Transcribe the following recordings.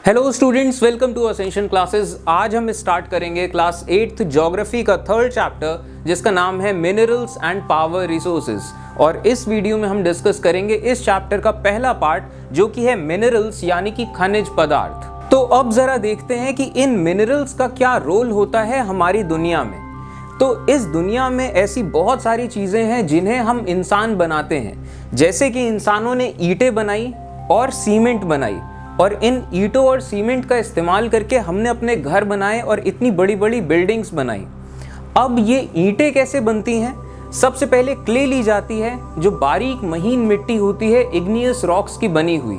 Hello students, welcome to ascension classes. आज हम start करेंगे क्लास 8th ज्योग्राफी का थर्ड चैप्टर जिसका नाम है मिनरल्स एंड पावर रिसोर्सेज। और इस वीडियो में हम डिस्कस करेंगे इस चैप्टर का पहला पार्ट जो कि है मिनरल्स यानी कि खनिज पदार्थ। तो अब जरा देखते हैं कि इन मिनरल्स का क्या रोल होता है हमारी दुनिया में। तो इस दुनिया में ऐसी बहुत सारी चीज़ें हैं जिन्हें हम इंसान बनाते हैं, जैसे कि इंसानों ने ईंटें बनाई और सीमेंट बनाई, और इन ईंटों और सीमेंट का इस्तेमाल करके हमने अपने घर बनाए और इतनी बड़ी बड़ी बिल्डिंग्स बनाई। अब ये ईंटें कैसे बनती हैं? सबसे पहले क्ले ली जाती है जो बारीक महीन मिट्टी होती है, इग्नियस रॉक्स की बनी हुई।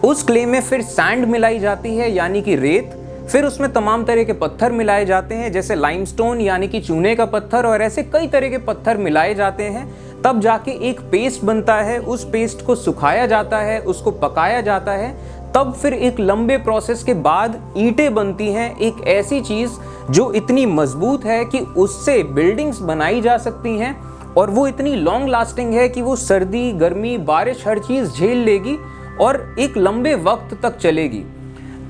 उस क्ले में फिर सैंड मिलाई जाती है यानी कि रेत। फिर उसमें तमाम तरह के पत्थर मिलाए जाते हैं जैसे लाइमस्टोन यानी कि चूने का पत्थर, और ऐसे कई तरह के पत्थर मिलाए जाते हैं। तब जाके एक पेस्ट बनता है। उस पेस्ट को सुखाया जाता है, उसको पकाया जाता है। तब फिर एक लंबे प्रोसेस के बाद ईंटें बनती हैं, एक ऐसी चीज़ जो इतनी मजबूत है कि उससे बिल्डिंग्स बनाई जा सकती हैं, और वो इतनी लॉन्ग लास्टिंग है कि वो सर्दी, गर्मी, बारिश हर चीज़ झेल लेगी और एक लंबे वक्त तक चलेगी।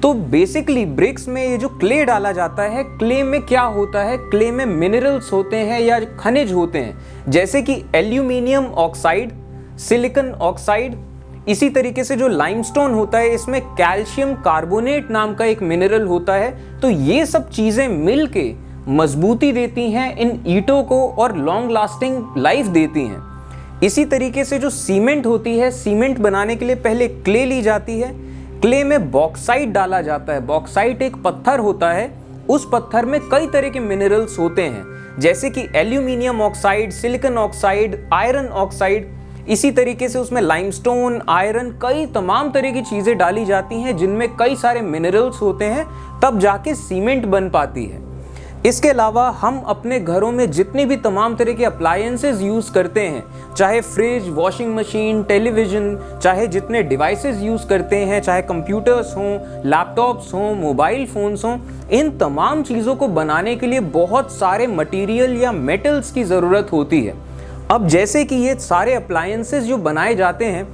तो बेसिकली ब्रिक्स में ये जो क्ले डाला जाता है, क्ले में क्या होता है? क्ले में मिनरल्स होते हैं या खनिज होते हैं, जैसे कि एल्यूमिनियम ऑक्साइड, सिलिकॉन ऑक्साइड। इसी तरीके से जो लाइमस्टोन होता है, इसमें कैल्शियम कार्बोनेट नाम का एक मिनरल होता है। तो ये सब चीज़ें मिलके मजबूती देती हैं इन ईंटों को और लॉन्ग लास्टिंग लाइफ देती हैं। इसी तरीके से जो सीमेंट होती है, सीमेंट बनाने के लिए पहले क्ले ली जाती है। क्ले में बॉक्साइट डाला जाता है। बॉक्साइट एक पत्थर होता है, उस पत्थर में कई तरह के मिनरल्स होते हैं जैसे कि aluminium oxide, silicon oxide, iron oxide. इसी तरीके से उसमें लाइमस्टोन, आयरन, कई तमाम तरह की चीज़ें डाली जाती हैं जिनमें कई सारे मिनरल्स होते हैं, तब जाके सीमेंट बन पाती है। इसके अलावा हम अपने घरों में जितनी भी तमाम तरह के अप्लायंसेस यूज़ करते हैं, चाहे फ्रिज, वॉशिंग मशीन, टेलीविज़न, चाहे जितने डिवाइसेस यूज़ करते हैं, चाहे कंप्यूटर्स हों, लैपटॉप्स हों, मोबाइल फ़ोन्स हों, इन तमाम चीज़ों को बनाने के लिए बहुत सारे मटेरियल या मेटल्स की ज़रूरत होती है। अब जैसे कि ये सारे अप्लायंसेस जो बनाए जाते हैं,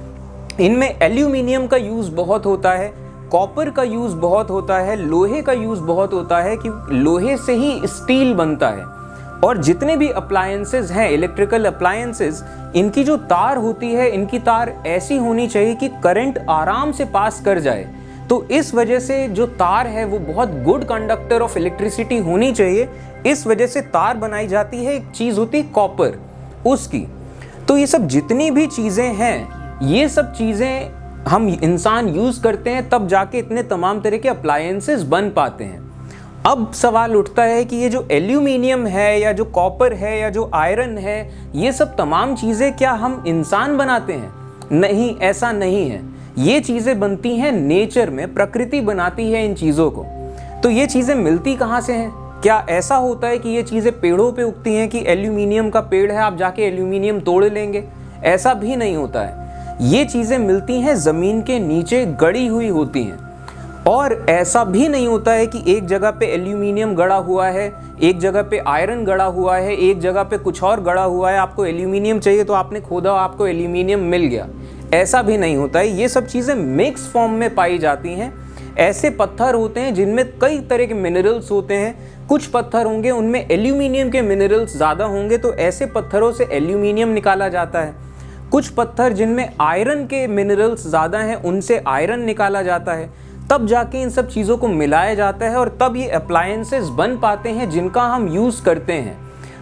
इनमें एल्यूमिनियम का यूज़ बहुत होता है, कॉपर का यूज़ बहुत होता है, लोहे का यूज़ बहुत होता है कि लोहे से ही स्टील बनता है। और जितने भी अप्लायंसेस हैं, इलेक्ट्रिकल अप्लायंसेस, इनकी जो तार होती है, इनकी तार ऐसी होनी चाहिए कि करंट आराम से पास कर जाए। तो इस वजह से जो तार है वो बहुत गुड कंडक्टर ऑफ इलेक्ट्रिसिटी होनी चाहिए। इस वजह से तार बनाई जाती है। एक चीज़ होती है कॉपर, उसकी। तो ये सब जितनी भी चीज़ें हैं, ये सब चीज़ें हम इंसान यूज़ करते हैं, तब जाके इतने तमाम तरह के अप्लायंसेस बन पाते हैं। अब सवाल उठता है कि ये जो एल्यूमिनियम है या जो कॉपर है या जो आयरन है, ये सब तमाम चीज़ें क्या हम इंसान बनाते हैं? नहीं, ऐसा नहीं है। ये चीज़ें बनती हैं नेचर में, प्रकृति बनाती है इन चीज़ों को। तो ये चीज़ें मिलती कहाँ से हैं? क्या ऐसा होता है कि ये चीज़ें पेड़ों पे उगती हैं कि एल्यूमिनियम का पेड़ है, आप जाके एल्यूमिनियम तोड़ लेंगे? ऐसा भी नहीं होता है। ये चीज़ें मिलती हैं ज़मीन के नीचे गड़ी हुई होती हैं। और ऐसा भी नहीं होता है कि एक जगह पे एल्यूमिनियम गड़ा हुआ है, एक जगह पे आयरन गड़ा हुआ है, एक जगह पे कुछ और गड़ा हुआ है, आपको एल्यूमिनियम चाहिए तो आपने खोदा, आपको एल्यूमिनियम मिल गया। ऐसा भी नहीं होता है। ये सब चीज़ें मिक्स फॉर्म में पाई जाती हैं। ऐसे पत्थर होते हैं जिनमें कई तरह के मिनरल्स होते हैं। कुछ पत्थर होंगे उनमें एल्यूमिनियम के मिनरल्स ज़्यादा होंगे, तो ऐसे पत्थरों से एल्यूमिनियम निकाला जाता है। कुछ पत्थर जिनमें आयरन के मिनरल्स ज़्यादा हैं, उनसे आयरन निकाला जाता है। तब जाके इन सब चीज़ों को मिलाया जाता है और तब ये अप्लायंसेस बन पाते हैं जिनका हम यूज़ करते हैं।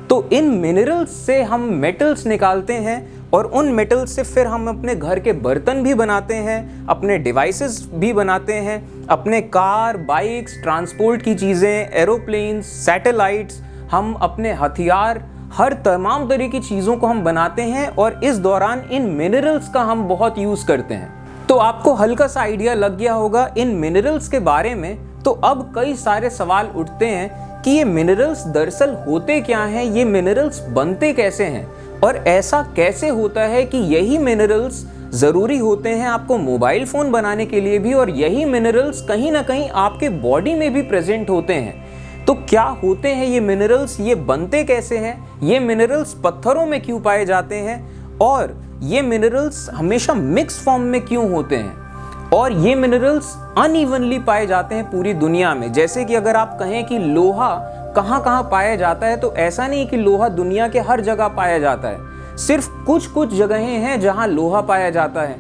तो इन मिनरल्स से हम मेटल्स निकालते हैं, और उन मेटल्स से फिर हम अपने घर के बर्तन भी बनाते हैं, अपने डिवाइसेस भी बनाते हैं, अपने कार, बाइक्स, ट्रांसपोर्ट की चीज़ें, एरोप्लेन्स, सैटेलाइट्स, हम अपने हथियार, हर तमाम तरह की चीज़ों को हम बनाते हैं। और इस दौरान इन मिनरल्स का हम बहुत यूज़ करते हैं। तो आपको हल्का सा आइडिया लग गया होगा इन मिनरल्स के बारे में। तो अब कई सारे सवाल उठते हैं कि ये मिनरल्स दरअसल होते क्या हैं, ये मिनरल्स बनते कैसे हैं, और ऐसा कैसे होता है कि यही मिनरल्स ज़रूरी होते हैं आपको मोबाइल फ़ोन बनाने के लिए भी, और यही मिनरल्स कहीं ना कहीं आपके बॉडी में भी प्रेजेंट होते हैं। तो क्या होते हैं ये मिनरल्स, ये बनते कैसे हैं, ये मिनरल्स पत्थरों में क्यों पाए जाते हैं, और ये मिनरल्स हमेशा मिक्स फॉर्म में क्यों होते हैं? और ये मिनरल्स अनइवनली पाए जाते हैं पूरी दुनिया में। जैसे कि अगर आप कहें कि लोहा कहाँ कहाँ पाया जाता है, तो ऐसा नहीं कि लोहा दुनिया के हर जगह पाया जाता है, सिर्फ कुछ कुछ जगहें हैं जहाँ लोहा पाया जाता है।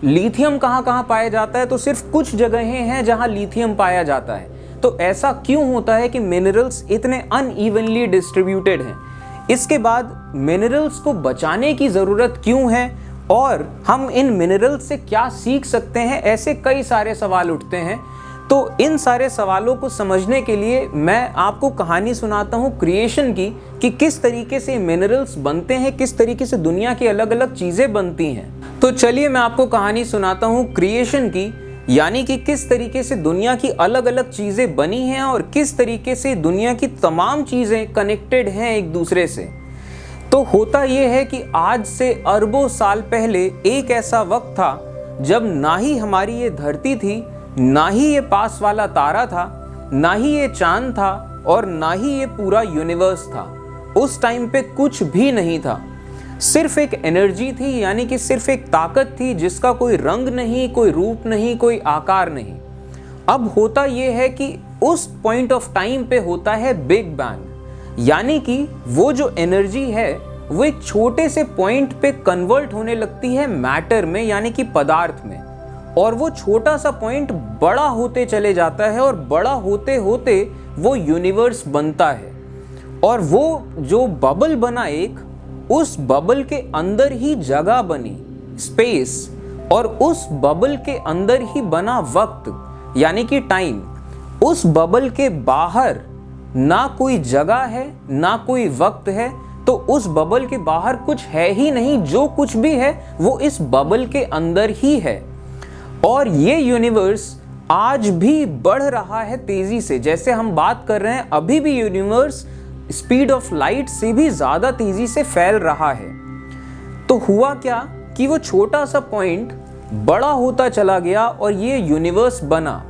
लिथियम कहाँ कहाँ पाया जाता है, तो सिर्फ कुछ जगहें हैं जहाँ लिथियम पाया जाता है। तो ऐसा क्यों होता है कि मिनरल्स इतने अनइवनली डिस्ट्रीब्यूटेड हैं? इसके बाद मिनरल्स को बचाने की ज़रूरत क्यों है और हम इन मिनरल्स से क्या सीख सकते हैं, ऐसे कई सारे सवाल उठते हैं। तो इन सारे सवालों को समझने के लिए मैं आपको कहानी सुनाता हूँ क्रिएशन की, कि किस तरीके से मिनरल्स बनते हैं, किस तरीके से दुनिया की अलग अलग चीज़ें बनती हैं। तो चलिए मैं आपको कहानी सुनाता हूँ क्रिएशन की, यानी कि किस तरीके से दुनिया की अलग अलग चीज़ें बनी हैं और किस तरीके से दुनिया की तमाम चीज़ें कनेक्टेड हैं एक दूसरे से। तो होता यह है कि आज से अरबों साल पहले एक ऐसा वक्त था जब ना ही हमारी ये धरती थी, ना ही ये पास वाला तारा था, ना ही ये चांद था और ना ही ये पूरा यूनिवर्स था। उस टाइम पे कुछ भी नहीं था, सिर्फ एक एनर्जी थी, यानी कि सिर्फ एक ताकत थी जिसका कोई रंग नहीं, कोई रूप नहीं, कोई आकार नहीं। अब होता यह है कि उस पॉइंट ऑफ टाइम पे होता है बिग बैंग, यानी कि वो जो एनर्जी है वो एक छोटे से पॉइंट पे कन्वर्ट होने लगती है मैटर में, यानी कि पदार्थ में, और वो छोटा सा पॉइंट बड़ा होते चले जाता है और बड़ा होते होते वो यूनिवर्स बनता है। और वो जो बबल बना एक, उस बबल के अंदर ही जगह बनी, स्पेस, और उस बबल के अंदर ही बना वक्त, यानी कि टाइम। उस बबल के बाहर ना कोई जगह है ना कोई वक्त है, तो उस बबल के बाहर कुछ है ही नहीं। जो कुछ भी है वो इस बबल के अंदर ही है। और ये यूनिवर्स आज भी बढ़ रहा है तेजी से। जैसे हम बात कर रहे हैं, अभी भी यूनिवर्स स्पीड ऑफ लाइट से भी ज्यादा तेजी से फैल रहा है। तो हुआ क्या कि वो छोटा सा पॉइंट बड़ा होता चला गया और ये यूनिवर्स बना।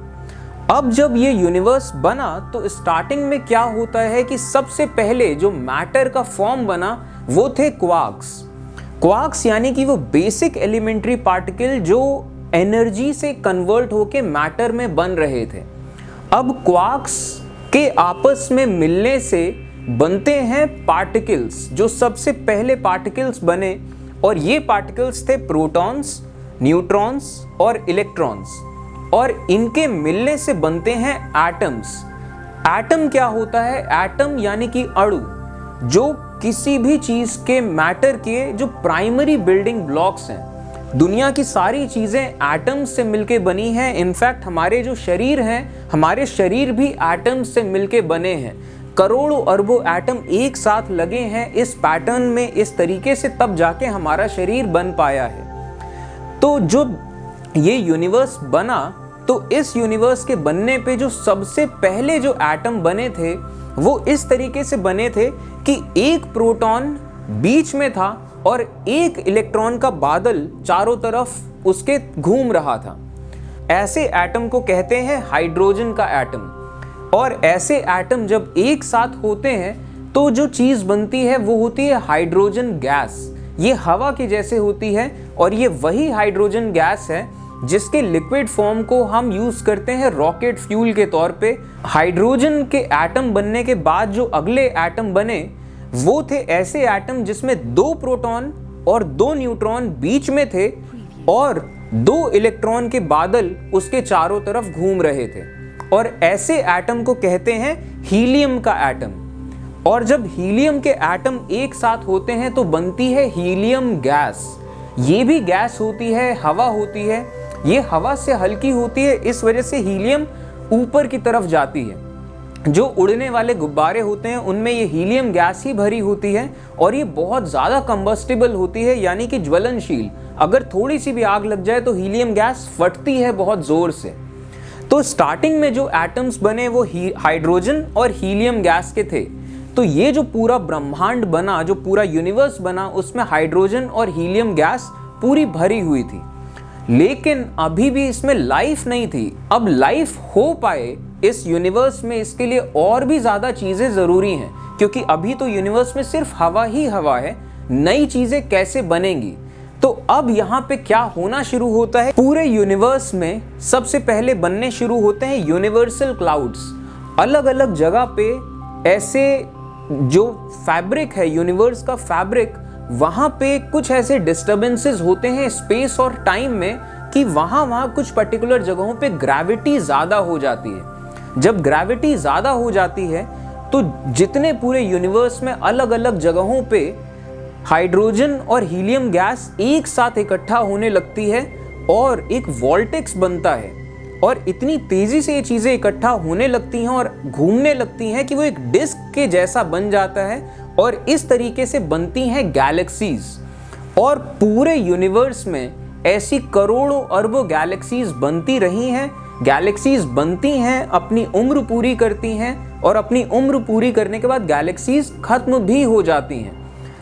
अब जब ये यूनिवर्स बना तो स्टार्टिंग में क्या होता है कि सबसे पहले जो मैटर का फॉर्म बना वो थे क्वार्क्स। क्वार्क्स यानी कि वो बेसिक एलिमेंट्री पार्टिकल जो एनर्जी से कन्वर्ट होके मैटर में बन रहे थे। अब क्वार्क्स के आपस में मिलने से बनते हैं पार्टिकल्स। जो सबसे पहले पार्टिकल्स बने, और ये पार्टिकल्स थे प्रोटॉन्स, न्यूट्रॉन्स और इलेक्ट्रॉन्स, और इनके मिलने से बनते हैं एटम्स। एटम क्या होता है? एटम यानी कि अणु, जो किसी भी चीज के मैटर के जो प्राइमरी बिल्डिंग ब्लॉक्स हैं। दुनिया की सारी चीजें एटम्स से मिलके बनी हैं। इनफैक्ट हमारे जो शरीर हैं, हमारे शरीर भी एटम्स से मिलके बने हैं। करोड़ों अरबों एटम एक साथ लगे हैं इस पैटर्न में, इस तरीके से, तब जाके हमारा शरीर बन पाया है। तो जो ये यूनिवर्स बना, तो इस यूनिवर्स के बनने पे जो सबसे पहले जो एटम बने थे वो इस तरीके से बने थे कि एक प्रोटॉन बीच में था और एक इलेक्ट्रॉन का बादल चारों तरफ उसके घूम रहा था। ऐसे एटम को कहते हैं हाइड्रोजन का एटम। और ऐसे एटम जब एक साथ होते हैं तो जो चीज बनती है वो होती है हाइड्रोजन गैस। ये हवा की जैसे होती है और ये वही हाइड्रोजन गैस है जिसके लिक्विड फॉर्म को हम यूज करते हैं रॉकेट फ्यूल के तौर पे। हाइड्रोजन के एटम बनने के बाद जो अगले एटम बने वो थे ऐसे एटम जिसमें 2 प्रोटॉन और 2 न्यूट्रॉन बीच में थे और 2 इलेक्ट्रॉन के बादल उसके चारों तरफ घूम रहे थे। और ऐसे एटम को कहते हैं हीलियम का एटम। और जब हीलियम के एटम एक साथ होते हैं तो बनती है हीलियम गैस। ये भी गैस होती है, हवा होती है। ये हवा से हल्की होती है, इस वजह से हीलियम ऊपर की तरफ जाती है। जो उड़ने वाले गुब्बारे होते हैं उनमें ये हीलियम गैस ही भरी होती है और ये बहुत ज़्यादा कंबस्टिबल होती है, यानी कि ज्वलनशील। अगर थोड़ी सी भी आग लग जाए तो हीलियम गैस फटती है बहुत ज़ोर से। तो स्टार्टिंग में जो एटम्स बने वो हाइड्रोजन और हीलियम गैस के थे। तो ये जो पूरा ब्रह्मांड बना, जो पूरा यूनिवर्स बना, उसमें हाइड्रोजन और हीलियम गैस पूरी भरी हुई थी। लेकिन अभी भी इसमें लाइफ नहीं थी। अब लाइफ हो पाए इस यूनिवर्स में, इसके लिए और भी ज़्यादा चीज़ें ज़रूरी हैं, क्योंकि अभी तो यूनिवर्स में सिर्फ हवा ही हवा है। नई चीज़ें कैसे बनेंगी? तो अब यहाँ पे क्या होना शुरू होता है, पूरे यूनिवर्स में सबसे पहले बनने शुरू होते हैं यूनिवर्सल क्लाउड्स। अलग अलग जगह पे ऐसे जो फैब्रिक है, यूनिवर्स का फैब्रिक, वहाँ पे कुछ ऐसे डिस्टर्बेंसेस होते हैं स्पेस और टाइम में कि वहाँ कुछ पर्टिकुलर जगहों पे ग्रेविटी ज़्यादा हो जाती है। जब ग्रेविटी ज़्यादा हो जाती है तो जितने पूरे यूनिवर्स में अलग अलग जगहों पे हाइड्रोजन और हीलियम गैस एक साथ इकट्ठा होने लगती है और एक वॉल्टेक्स बनता है, और इतनी तेजी से ये चीज़ें इकट्ठा होने लगती हैं और घूमने लगती हैं कि वो एक डिस्क के जैसा बन जाता है, और इस तरीके से बनती हैं गैलेक्सीज। और पूरे यूनिवर्स में ऐसी करोड़ों अरबों गैलेक्सीज बनती रही हैं। गैलेक्सीज बनती हैं, अपनी उम्र पूरी करती हैं, और अपनी उम्र पूरी करने के बाद गैलेक्सीज खत्म भी हो जाती हैं।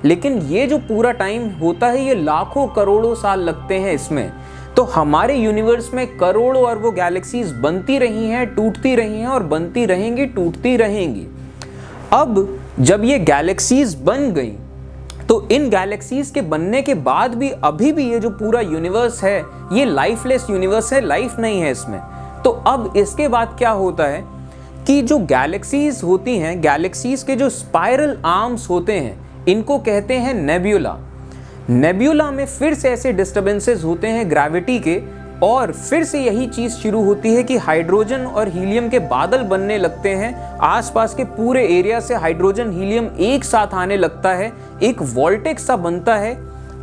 लेकिन ये जो पूरा टाइम होता है, ये लाखों करोड़ों साल लगते हैं इसमें। तो हमारे यूनिवर्स में करोड़ों अरबों गैलेक्सीज बनती रही हैं, टूटती रही हैं, और बनती रहेंगी, टूटती रहेंगी। अब जब ये गैलेक्सीज बन गई तो इन गैलेक्सीज के बनने के बाद भी अभी भी ये जो पूरा यूनिवर्स है ये लाइफलेस यूनिवर्स है, लाइफ नहीं है इसमें। तो अब इसके बाद क्या होता है कि जो गैलेक्सीज होती हैं, गैलेक्सीज के जो स्पाइरल आर्म्स होते हैं, इनको कहते हैं नेब्यूला। नेब्यूला में फिर से ऐसे डिस्टर्बेंसेस होते हैं ग्रेविटी के, और फिर से यही चीज़ शुरू होती है कि हाइड्रोजन और हीलियम के बादल बनने लगते हैं। आसपास के पूरे एरिया से हाइड्रोजन हीलियम एक साथ आने लगता है, एक वॉल्टेक्स सा बनता है,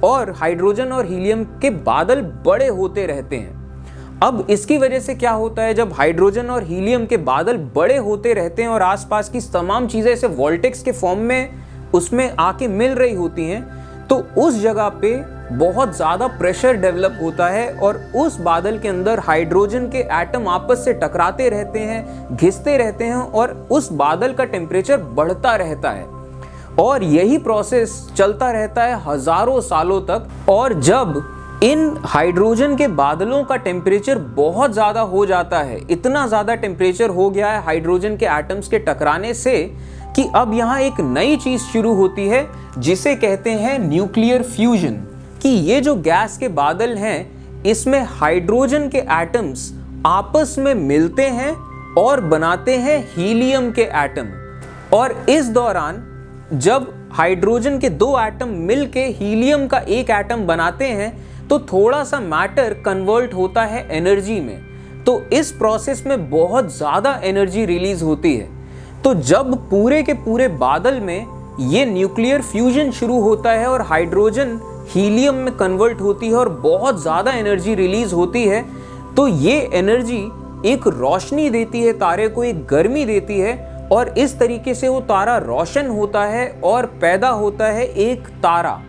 और हाइड्रोजन और हीलियम के बादल बड़े होते रहते हैं। अब इसकी वजह से क्या होता है, जब हाइड्रोजन और हीलियम के बादल बड़े होते रहते हैं और आसपास की तमाम चीज़ें ऐसे वॉल्टेक्स के फॉर्म में उसमें आके मिल रही होती हैं, तो उस जगह पे बहुत ज़्यादा प्रेशर डेवलप होता है, और उस बादल के अंदर हाइड्रोजन के एटम आपस से टकराते रहते हैं, घिसते रहते हैं, और उस बादल का टेम्परेचर बढ़ता रहता है। और यही प्रोसेस चलता रहता है हज़ारों सालों तक। और जब इन हाइड्रोजन के बादलों का टेम्परेचर बहुत ज़्यादा हो जाता है, इतना ज़्यादा टेम्परेचर हो गया है हाइड्रोजन के एटम्स के टकराने से, कि अब यहाँ एक नई चीज़ शुरू होती है जिसे कहते हैं न्यूक्लियर फ्यूजन। कि ये जो गैस के बादल हैं, इसमें हाइड्रोजन के एटम्स आपस में मिलते हैं और बनाते हैं हीलियम के एटम। और इस दौरान जब हाइड्रोजन के दो एटम मिलके हीलियम का एक एटम बनाते हैं, तो थोड़ा सा मैटर कन्वर्ट होता है एनर्जी में। तो इस प्रोसेस में बहुत ज़्यादा एनर्जी रिलीज होती है। तो जब पूरे के पूरे बादल में ये न्यूक्लियर फ्यूजन शुरू होता है और हाइड्रोजन हीलियम में कन्वर्ट होती है और बहुत ज़्यादा एनर्जी रिलीज होती है, तो ये एनर्जी एक रोशनी देती है तारे को, एक गर्मी देती है, और इस तरीके से वो तारा रोशन होता है और पैदा होता है एक तारा।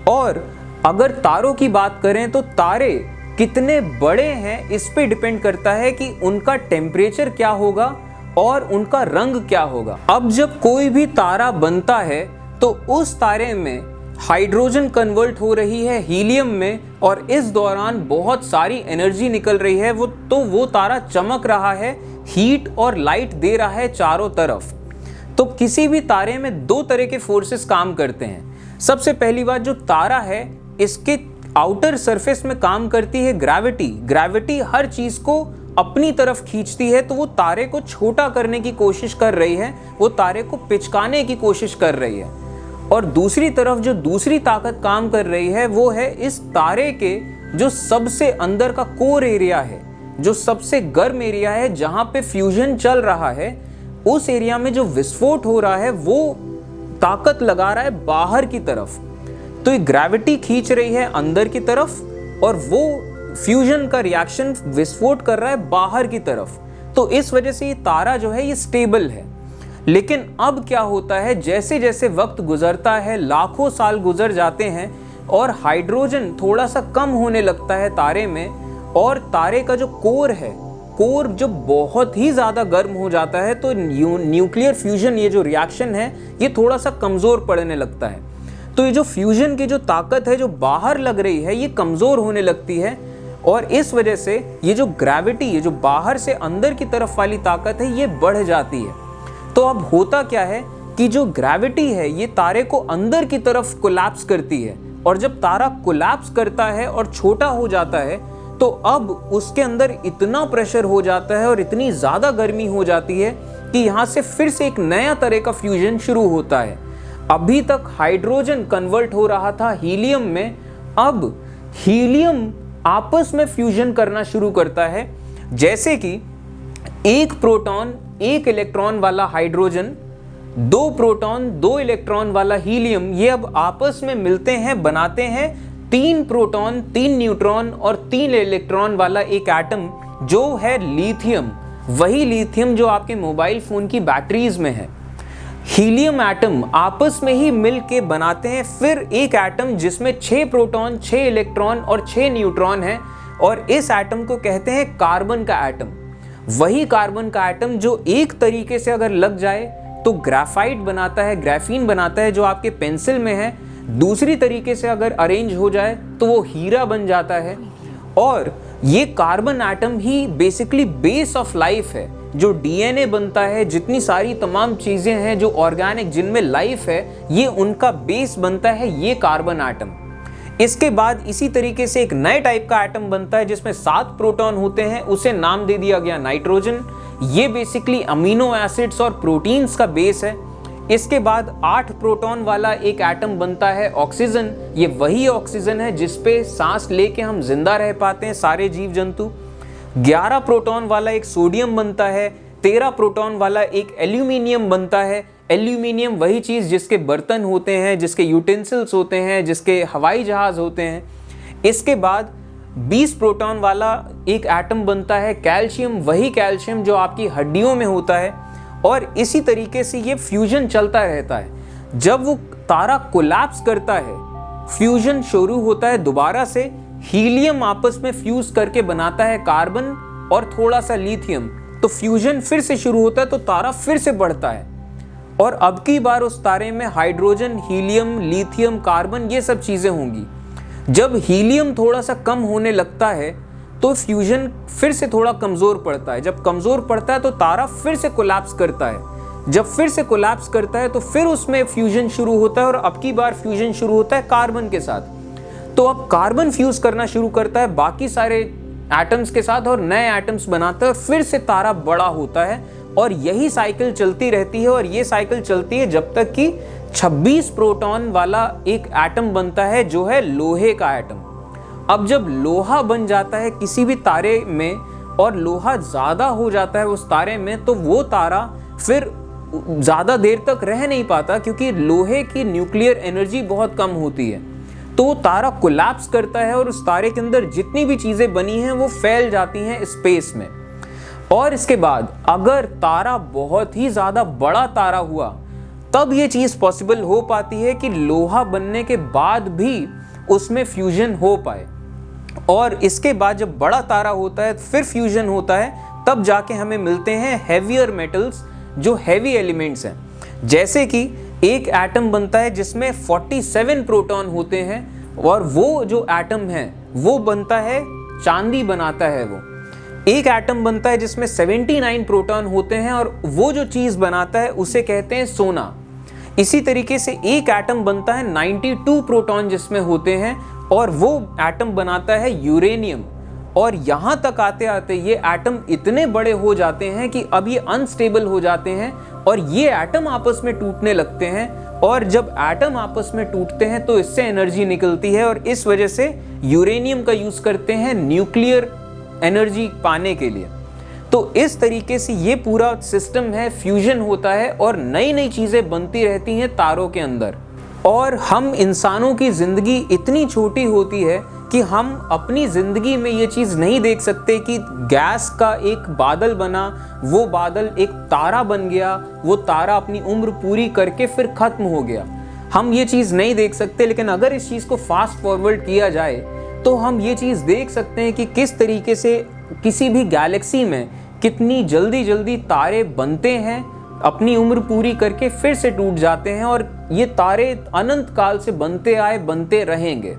और अगर तारों की बात करें तो तारे कितने बड़े हैं इस पे डिपेंड करता है कि उनका टेम्परेचर क्या होगा और उनका रंग क्या होगा। अब जब कोई भी तारा बनता है तो उस तारे में हाइड्रोजन कन्वर्ट हो रही है हीलियम में, और इस दौरान बहुत सारी एनर्जी निकल रही है, वो तारा चमक रहा है, हीट और लाइट दे रहा है चारों तरफ। तो किसी भी तारे में दो तरह के फोर्सेस काम करते हैं। सबसे पहली बात, जो तारा है इसके आउटर सरफेस में काम करती है ग्रेविटी। ग्रेविटी हर चीज को अपनी तरफ खींचती है, तो वो तारे को छोटा करने की कोशिश कर रही है, वो तारे को पिचकाने की कोशिश कर रही है। और दूसरी तरफ जो दूसरी ताकत काम कर रही है वो है इस तारे के जो सबसे अंदर का कोर एरिया है, जो सबसे गर्म एरिया है, जहां पे फ्यूजन चल रहा है, उस एरिया में जो विस्फोट हो रहा है वो ताकत लगा रहा है बाहर की तरफ। तो ये ग्रेविटी खींच रही है अंदर की तरफ और वो फ्यूजन का रिएक्शन विस्फोट कर रहा है बाहर की तरफ। तो इस वजह से ये तारा जो है ये स्टेबल है। लेकिन अब क्या होता है, जैसे जैसे वक्त गुजरता है, लाखों साल गुजर जाते हैं और हाइड्रोजन थोड़ा सा कम होने लगता है तारे में, और तारे का जो कोर है, कोर जब बहुत ही ज़्यादा गर्म हो जाता है तो न्यूक्लियर फ्यूजन, ये जो रिएक्शन है, ये थोड़ा सा कमज़ोर पड़ने लगता है। तो ये जो फ्यूजन की जो ताकत है जो बाहर लग रही है, ये कमज़ोर होने लगती है, और इस वजह से ये जो ग्रेविटी, ये जो बाहर से अंदर की तरफ वाली ताकत है, ये बढ़ जाती है। तो अब होता क्या है कि जो ग्रेविटी है ये तारे को अंदर की तरफ कोलैप्स करती है, और जब तारा कोलैप्स करता है और छोटा हो जाता है तो अब उसके अंदर इतना प्रेशर हो जाता है और इतनी ज़्यादा गर्मी हो जाती है कि यहाँ से फिर से एक नया तरह का फ्यूजन शुरू होता है। अभी तक हाइड्रोजन कन्वर्ट हो रहा था हीलियम में, अब हीलियम आपस में फ्यूजन करना शुरू करता है। जैसे कि एक प्रोटॉन एक इलेक्ट्रॉन वाला हाइड्रोजन, दो प्रोटॉन दो इलेक्ट्रॉन वाला हीलियम, ये अब आपस में मिलते हैं, बनाते हैं तीन प्रोटॉन तीन न्यूट्रॉन और तीन इलेक्ट्रॉन वाला एक एटम जो है लिथियम। वही लिथियम जो आपके मोबाइल फोन की बैटरीज में है। हीलियम एटम आपस में ही मिल के बनाते हैं फिर एक एटम जिसमें 6 प्रोटॉन 6 इलेक्ट्रॉन और 6 न्यूट्रॉन है, और इस एटम को कहते हैं कार्बन का एटम। वही कार्बन का एटम जो एक तरीके से अगर लग जाए तो ग्राफाइट बनाता है, ग्राफीन बनाता है जो आपके पेंसिल में है। दूसरी तरीके से अगर अरेंज हो जाए तो वो हीरा बन जाता है। और ये carbon atom he basically base of life है। जो डीएनए बनता है, जितनी सारी तमाम चीजें हैं जो ऑर्गेनिक जिनमें लाइफ है, ये उनका बेस बनता है ये कार्बन एटम। इसके बाद इसी तरीके से एक नए टाइप का एटम बनता है जिसमें 7 प्रोटॉन होते हैं, उसे नाम दे दिया गया नाइट्रोजन। ये बेसिकली अमीनो एसिड्स और प्रोटीन्स का बेस है। इसके बाद 8 प्रोटॉन वाला एक एटम बनता है ऑक्सीजन। ये वही ऑक्सीजन है जिसपे सांस लेके हम जिंदा रह पाते हैं सारे जीव जंतु। 11 प्रोटॉन वाला एक सोडियम बनता है। 13 प्रोटॉन वाला एक एल्यूमिनियम बनता है। एल्यूमिनियम वही चीज जिसके बर्तन होते हैं, जिसके यूटेंसिल्स होते हैं, जिसके हवाई जहाज होते हैं। इसके बाद 20 प्रोटॉन वाला एक एटम बनता है कैल्शियम, वही कैल्शियम जो आपकी हड्डियों में होता है। और इसी तरीके से ये फ्यूजन चलता रहता है। जब वो तारा कोलैप्स करता है, फ्यूजन शुरू होता है दोबारा से। हीलियम आपस में फ्यूज करके बनाता है कार्बन और थोड़ा सा लिथियम, तो फ्यूजन फिर से शुरू होता है, तो तारा फिर से बढ़ता है। और अब की बार उस तारे में हाइड्रोजन, हीलियम, लिथियम, कार्बन ये सब चीजें होंगी। जब हीलियम थोड़ा सा कम होने लगता है तो फ्यूजन फिर से थोड़ा कमजोर पड़ता है। जब कमजोर पड़ता है तो तारा फिर से कोलैप्स करता है। जब फिर से कोलैप्स करता है तो फिर उसमें फ्यूजन शुरू होता है, और अब की बार फ्यूजन शुरू होता है कार्बन के साथ। तो अब कार्बन फ्यूज करना शुरू करता है बाकी सारे एटम्स के साथ और नए एटम्स बनाता है, फिर से तारा बड़ा होता है। और यही साइकिल चलती रहती है, और ये साइकिल चलती है जब तक कि 26 प्रोटॉन वाला एक एटम बनता है जो है लोहे का एटम। अब जब लोहा बन जाता है किसी भी तारे में और लोहा ज़्यादा हो जाता है उस तारे में, तो वो तारा फिर ज़्यादा देर तक रह नहीं पाता क्योंकि लोहे की न्यूक्लियर एनर्जी बहुत कम होती है। तो वो तारा कोलैप्स करता है और उस तारे के अंदर जितनी भी चीज़ें बनी हैं वो फैल जाती हैं स्पेस में। और इसके बाद अगर तारा बहुत ही ज़्यादा बड़ा तारा हुआ तब ये चीज़ पॉसिबल हो पाती है कि लोहा बनने के बाद भी उसमें फ्यूजन हो पाए। और इसके बाद जब बड़ा तारा होता है फिर फ्यूजन होता है, तब जाके हमें मिलते हैं हेवियर मेटल्स जो हेवी एलिमेंट्स हैं। जैसे कि एक एटम बनता है जिसमें 47 प्रोटॉन होते हैं, और वो जो एटम है वो बनता है चांदी बनाता है। वो एक एटम बनता है जिसमें 79 प्रोटॉन होते हैं, और वो जो चीज़ बनाता है उसे कहते हैं सोना। इसी तरीके से एक एटम बनता है 92 प्रोटॉन जिसमें होते हैं, और वो एटम बनाता है यूरेनियम। और यहाँ तक आते आते ये एटम इतने बड़े हो जाते हैं कि अब ये अनस्टेबल हो जाते हैं और ये एटम आपस में टूटने लगते हैं। और जब एटम आपस में टूटते हैं तो इससे एनर्जी निकलती है, और इस वजह से यूरेनियम का यूज करते हैं न्यूक्लियर एनर्जी पाने के लिए। तो इस तरीके से ये पूरा सिस्टम है, फ्यूजन होता है और नई नई चीजें बनती रहती हैं तारों के अंदर। और हम इंसानों की जिंदगी इतनी छोटी होती है कि हम अपनी जिंदगी में ये चीज़ नहीं देख सकते कि गैस का एक बादल बना, वो बादल एक तारा बन गया, वो तारा अपनी उम्र पूरी करके फिर खत्म हो गया। हम ये चीज़ नहीं देख सकते, लेकिन अगर इस चीज़ को फास्ट फॉरवर्ड किया जाए तो हम ये चीज़ देख सकते हैं कि किस तरीके से किसी भी गैलेक्सी में कितनी जल्दी जल्दी तारे बनते हैं, अपनी उम्र पूरी करके फिर से टूट जाते हैं, और ये तारे अनंत काल से बनते आए, बनते रहेंगे।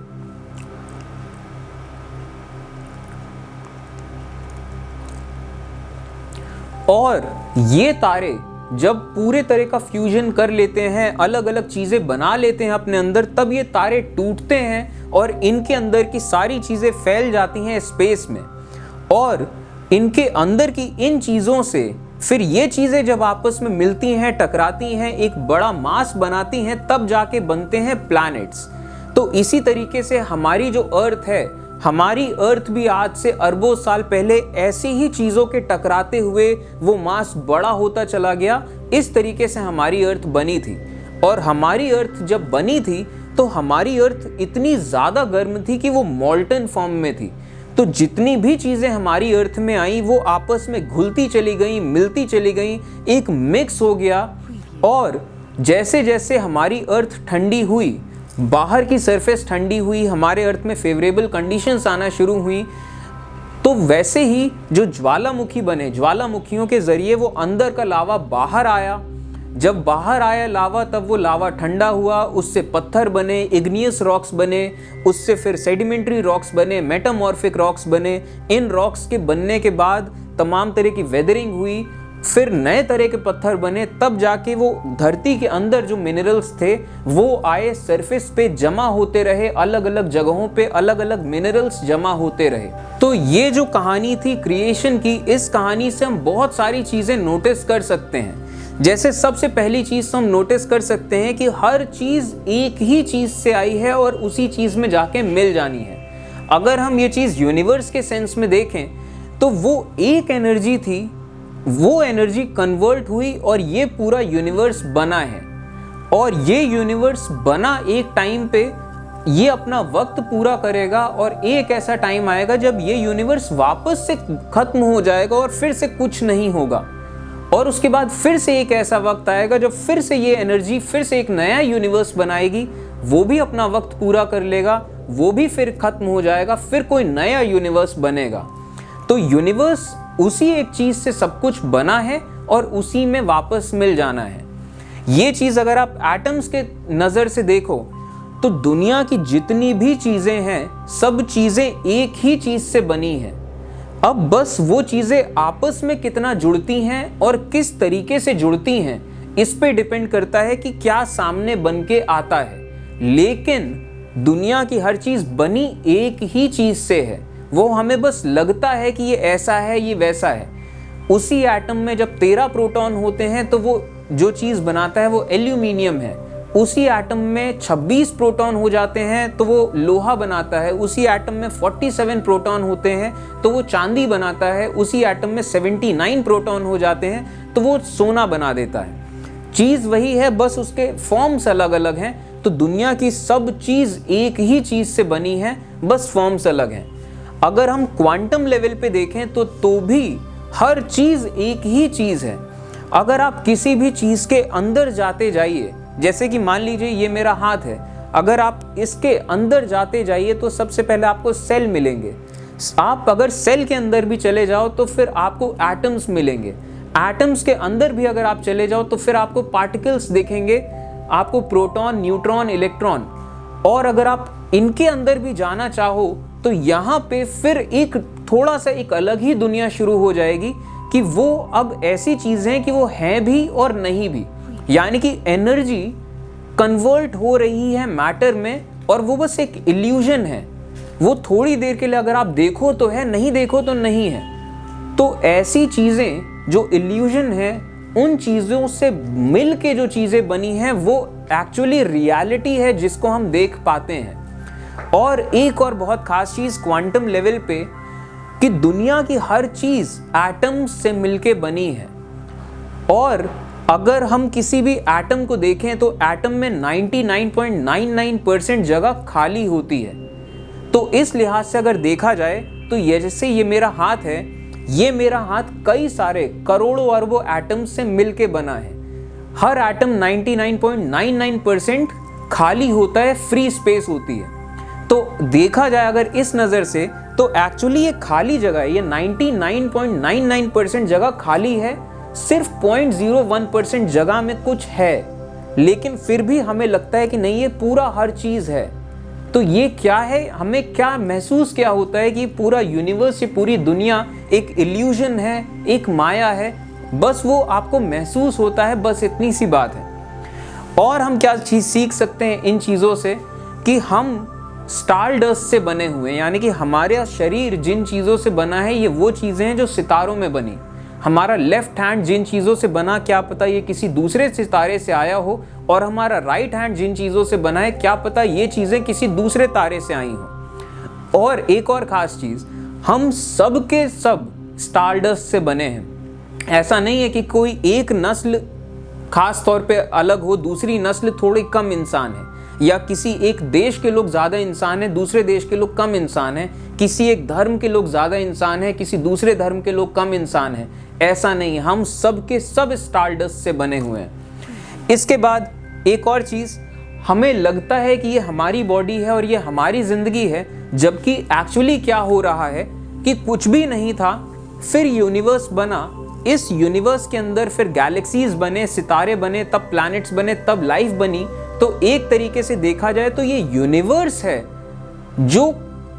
और ये तारे जब पूरे तरह का फ्यूजन कर लेते हैं, अलग अलग चीजें बना लेते हैं अपने अंदर, तब ये तारे टूटते हैं और इनके अंदर की सारी चीजें फैल जाती हैं स्पेस में। और इनके अंदर की इन चीजों से फिर ये चीजें जब आपस में मिलती हैं, टकराती हैं, एक बड़ा मास बनाती हैं, तब जाके बनते हैं प्लैनेट्स। तो इसी तरीके से हमारी जो अर्थ है, हमारी अर्थ भी आज से अरबों साल पहले ऐसी ही चीजों के टकराते हुए वो मास बड़ा होता चला गया। इस तरीके से हमारी अर्थ बनी थी। और हमारी अर्थ जब बनी थी तो हमारी अर्थ इतनी ज्यादा गर्म थी कि वो मॉल्टन फॉर्म में थी। तो जितनी भी चीजें हमारी अर्थ में आई वो आपस में घुलती चली गई, मिलती चली गई, एक मिक्स हो गया। और जैसे जैसे हमारी अर्थ ठंडी हुई, बाहर की सरफेस ठंडी हुई, हमारे अर्थ में फेवरेबल कंडीशंस आना शुरू हुई, तो वैसे ही जो ज्वालामुखी बने, ज्वालामुखियों के जरिए वो अंदर का लावा बाहर आया। जब बाहर आया लावा, तब वो लावा ठंडा हुआ, उससे पत्थर बने, इग्नियस रॉक्स बने, उससे फिर सेडिमेंट्री रॉक्स बने, मेटामॉर्फिक रॉक्स बने। इन रॉक्स के बनने के बाद तमाम तरह की वेदरिंग हुई, फिर नए तरह के पत्थर बने, तब जाके वो धरती के अंदर जो मिनरल्स थे वो आए, सरफेस पे जमा होते रहे, अलग अलग जगहों पे अलग अलग मिनरल्स जमा होते रहे। तो ये जो कहानी थी क्रिएशन की, इस कहानी से हम बहुत सारी चीजें नोटिस कर सकते हैं। जैसे सबसे पहली चीज तो हम नोटिस कर सकते हैं कि हर चीज एक ही चीज से आई है और उसी चीज में जाके मिल जानी है। अगर हम ये चीज यूनिवर्स के सेंस में देखें तो वो एक एनर्जी थी, वो एनर्जी कन्वर्ट हुई और ये पूरा यूनिवर्स बना है। और ये यूनिवर्स बना एक टाइम पे, ये अपना वक्त पूरा करेगा और एक ऐसा टाइम आएगा जब ये यूनिवर्स वापस से खत्म हो जाएगा और फिर से कुछ नहीं होगा। और उसके बाद फिर से एक ऐसा वक्त आएगा जब फिर से ये एनर्जी फिर से एक नया यूनिवर्स बनाएगी, वो भी अपना वक्त पूरा कर लेगा, वो भी फिर खत्म हो जाएगा, फिर कोई नया यूनिवर्स बनेगा। तो यूनिवर्स उसी एक चीज से सब कुछ बना है और उसी में वापस मिल जाना है। ये चीज अगर आप एटम्स के नजर से देखो तो दुनिया की जितनी भी चीजें हैं, सब चीजें एक ही चीज से बनी हैं। अब बस वो चीजें आपस में कितना जुड़ती हैं और किस तरीके से जुड़ती हैं, इस पे डिपेंड करता है कि क्या सामने बन के आता है। लेकिन दुनिया की हर चीज बनी एक ही चीज से है। वो हमें बस लगता है कि ये ऐसा है, ये वैसा है। उसी एटम में जब 13 प्रोटॉन होते हैं तो वो जो चीज बनाता है वो एल्यूमिनियम है। उसी एटम में 26 प्रोटॉन हो जाते हैं तो वो लोहा बनाता है। उसी एटम में 47 प्रोटॉन होते हैं तो वो चांदी बनाता है। उसी एटम में 79 प्रोटॉन हो जाते हैं तो वो सोना बना देता है। चीज वही है, बस उसके फॉर्म्स अलग अलग हैं। तो दुनिया की सब चीज एक ही चीज से बनी है, बस फॉर्म्स अलग हैं। अगर हम क्वांटम लेवल पे देखें तो भी हर चीज एक ही चीज है। अगर आप किसी भी चीज के अंदर जाते जाइए, जैसे कि मान लीजिए ये मेरा हाथ है, अगर आप इसके अंदर जाते जाइए तो सबसे पहले आपको सेल मिलेंगे। आप अगर सेल के अंदर भी चले जाओ तो फिर आपको एटम्स मिलेंगे। एटम्स के अंदर भी अगर आप चले जाओ तो फिर आपको पार्टिकल्स दिखेंगे, आपको प्रोटॉन, न्यूट्रॉन, इलेक्ट्रॉन। और अगर आप इनके अंदर भी जाना चाहो तो यहाँ पे फिर एक थोड़ा सा एक अलग ही दुनिया शुरू हो जाएगी कि वो अब ऐसी चीजें हैं कि वो हैं भी और नहीं भी। यानी कि एनर्जी कन्वर्ट हो रही है मैटर में और वो बस एक इल्यूजन है। वो थोड़ी देर के लिए अगर आप देखो तो है, नहीं देखो तो नहीं है। तो ऐसी चीजें जो इल्यूजन है, उन चीजों से मिल के जो चीजें बनी हैं वो एक्चुअली रियलिटी है जिसको हम देख पाते हैं। और एक और बहुत खास चीज क्वांटम लेवल पे कि दुनिया की हर चीज एटम से मिलके बनी है। और अगर हम किसी भी एटम को देखें तो एटम में 99.99% जगह खाली होती है। तो इस लिहाज से अगर देखा जाए तो ये जैसे ये मेरा हाथ है, ये मेरा हाथ कई सारे करोड़ों अरबों एटम से मिलके बना है। हर एटम 99.99% खाली होता है, फ्री स्पेस होती है। तो देखा जाए अगर इस नज़र से तो एक्चुअली ये खाली जगह है, ये 99.99% जगह खाली है, सिर्फ 0.01% जगह में कुछ है। लेकिन फिर भी हमें लगता है कि नहीं, ये पूरा हर चीज़ है। तो ये क्या है, हमें क्या महसूस क्या होता है कि पूरा यूनिवर्स, ये पूरी दुनिया एक इल्यूजन है, एक माया है। बस वो आपको महसूस होता है, बस इतनी सी बात है। और हम क्या चीज़ सीख सकते हैं इन चीज़ों से कि हम स्टारडस्ट से बने हुए हैं, यानी कि हमारा शरीर जिन चीज़ों से बना है ये वो चीज़ें हैं जो सितारों में बनी। हमारा लेफ्ट हैंड जिन चीज़ों से बना, क्या पता ये किसी दूसरे सितारे से आया हो, और हमारा राइट हैंड जिन चीज़ों से बना है, क्या पता ये चीज़ें किसी दूसरे तारे से आई हों। और एक और ख़ास चीज़, हम सब के सब स्टारडस्ट से बने हैं। ऐसा नहीं है कि कोई एक नस्ल खास तौर पे अलग हो, दूसरी नस्ल थोड़ी कम इंसान है, या किसी एक देश के लोग ज़्यादा इंसान हैं, दूसरे देश के लोग कम इंसान हैं, किसी एक धर्म के लोग ज़्यादा इंसान हैं, किसी दूसरे धर्म के लोग कम इंसान हैं। ऐसा नहीं, हम सब के सब स्टारडस्ट से बने हुए हैं। इसके बाद एक और चीज़, हमें लगता है कि ये हमारी बॉडी है और ये हमारी ज़िंदगी है, जबकि एक्चुअली क्या हो रहा है कि कुछ भी नहीं था, फिर यूनिवर्स बना, इस यूनिवर्स के अंदर फिर गैलेक्सीज बने, सितारे बने, तब प्लैनेट्स बने, तब लाइफ बनी। तो एक तरीके से देखा जाए तो ये यूनिवर्स है जो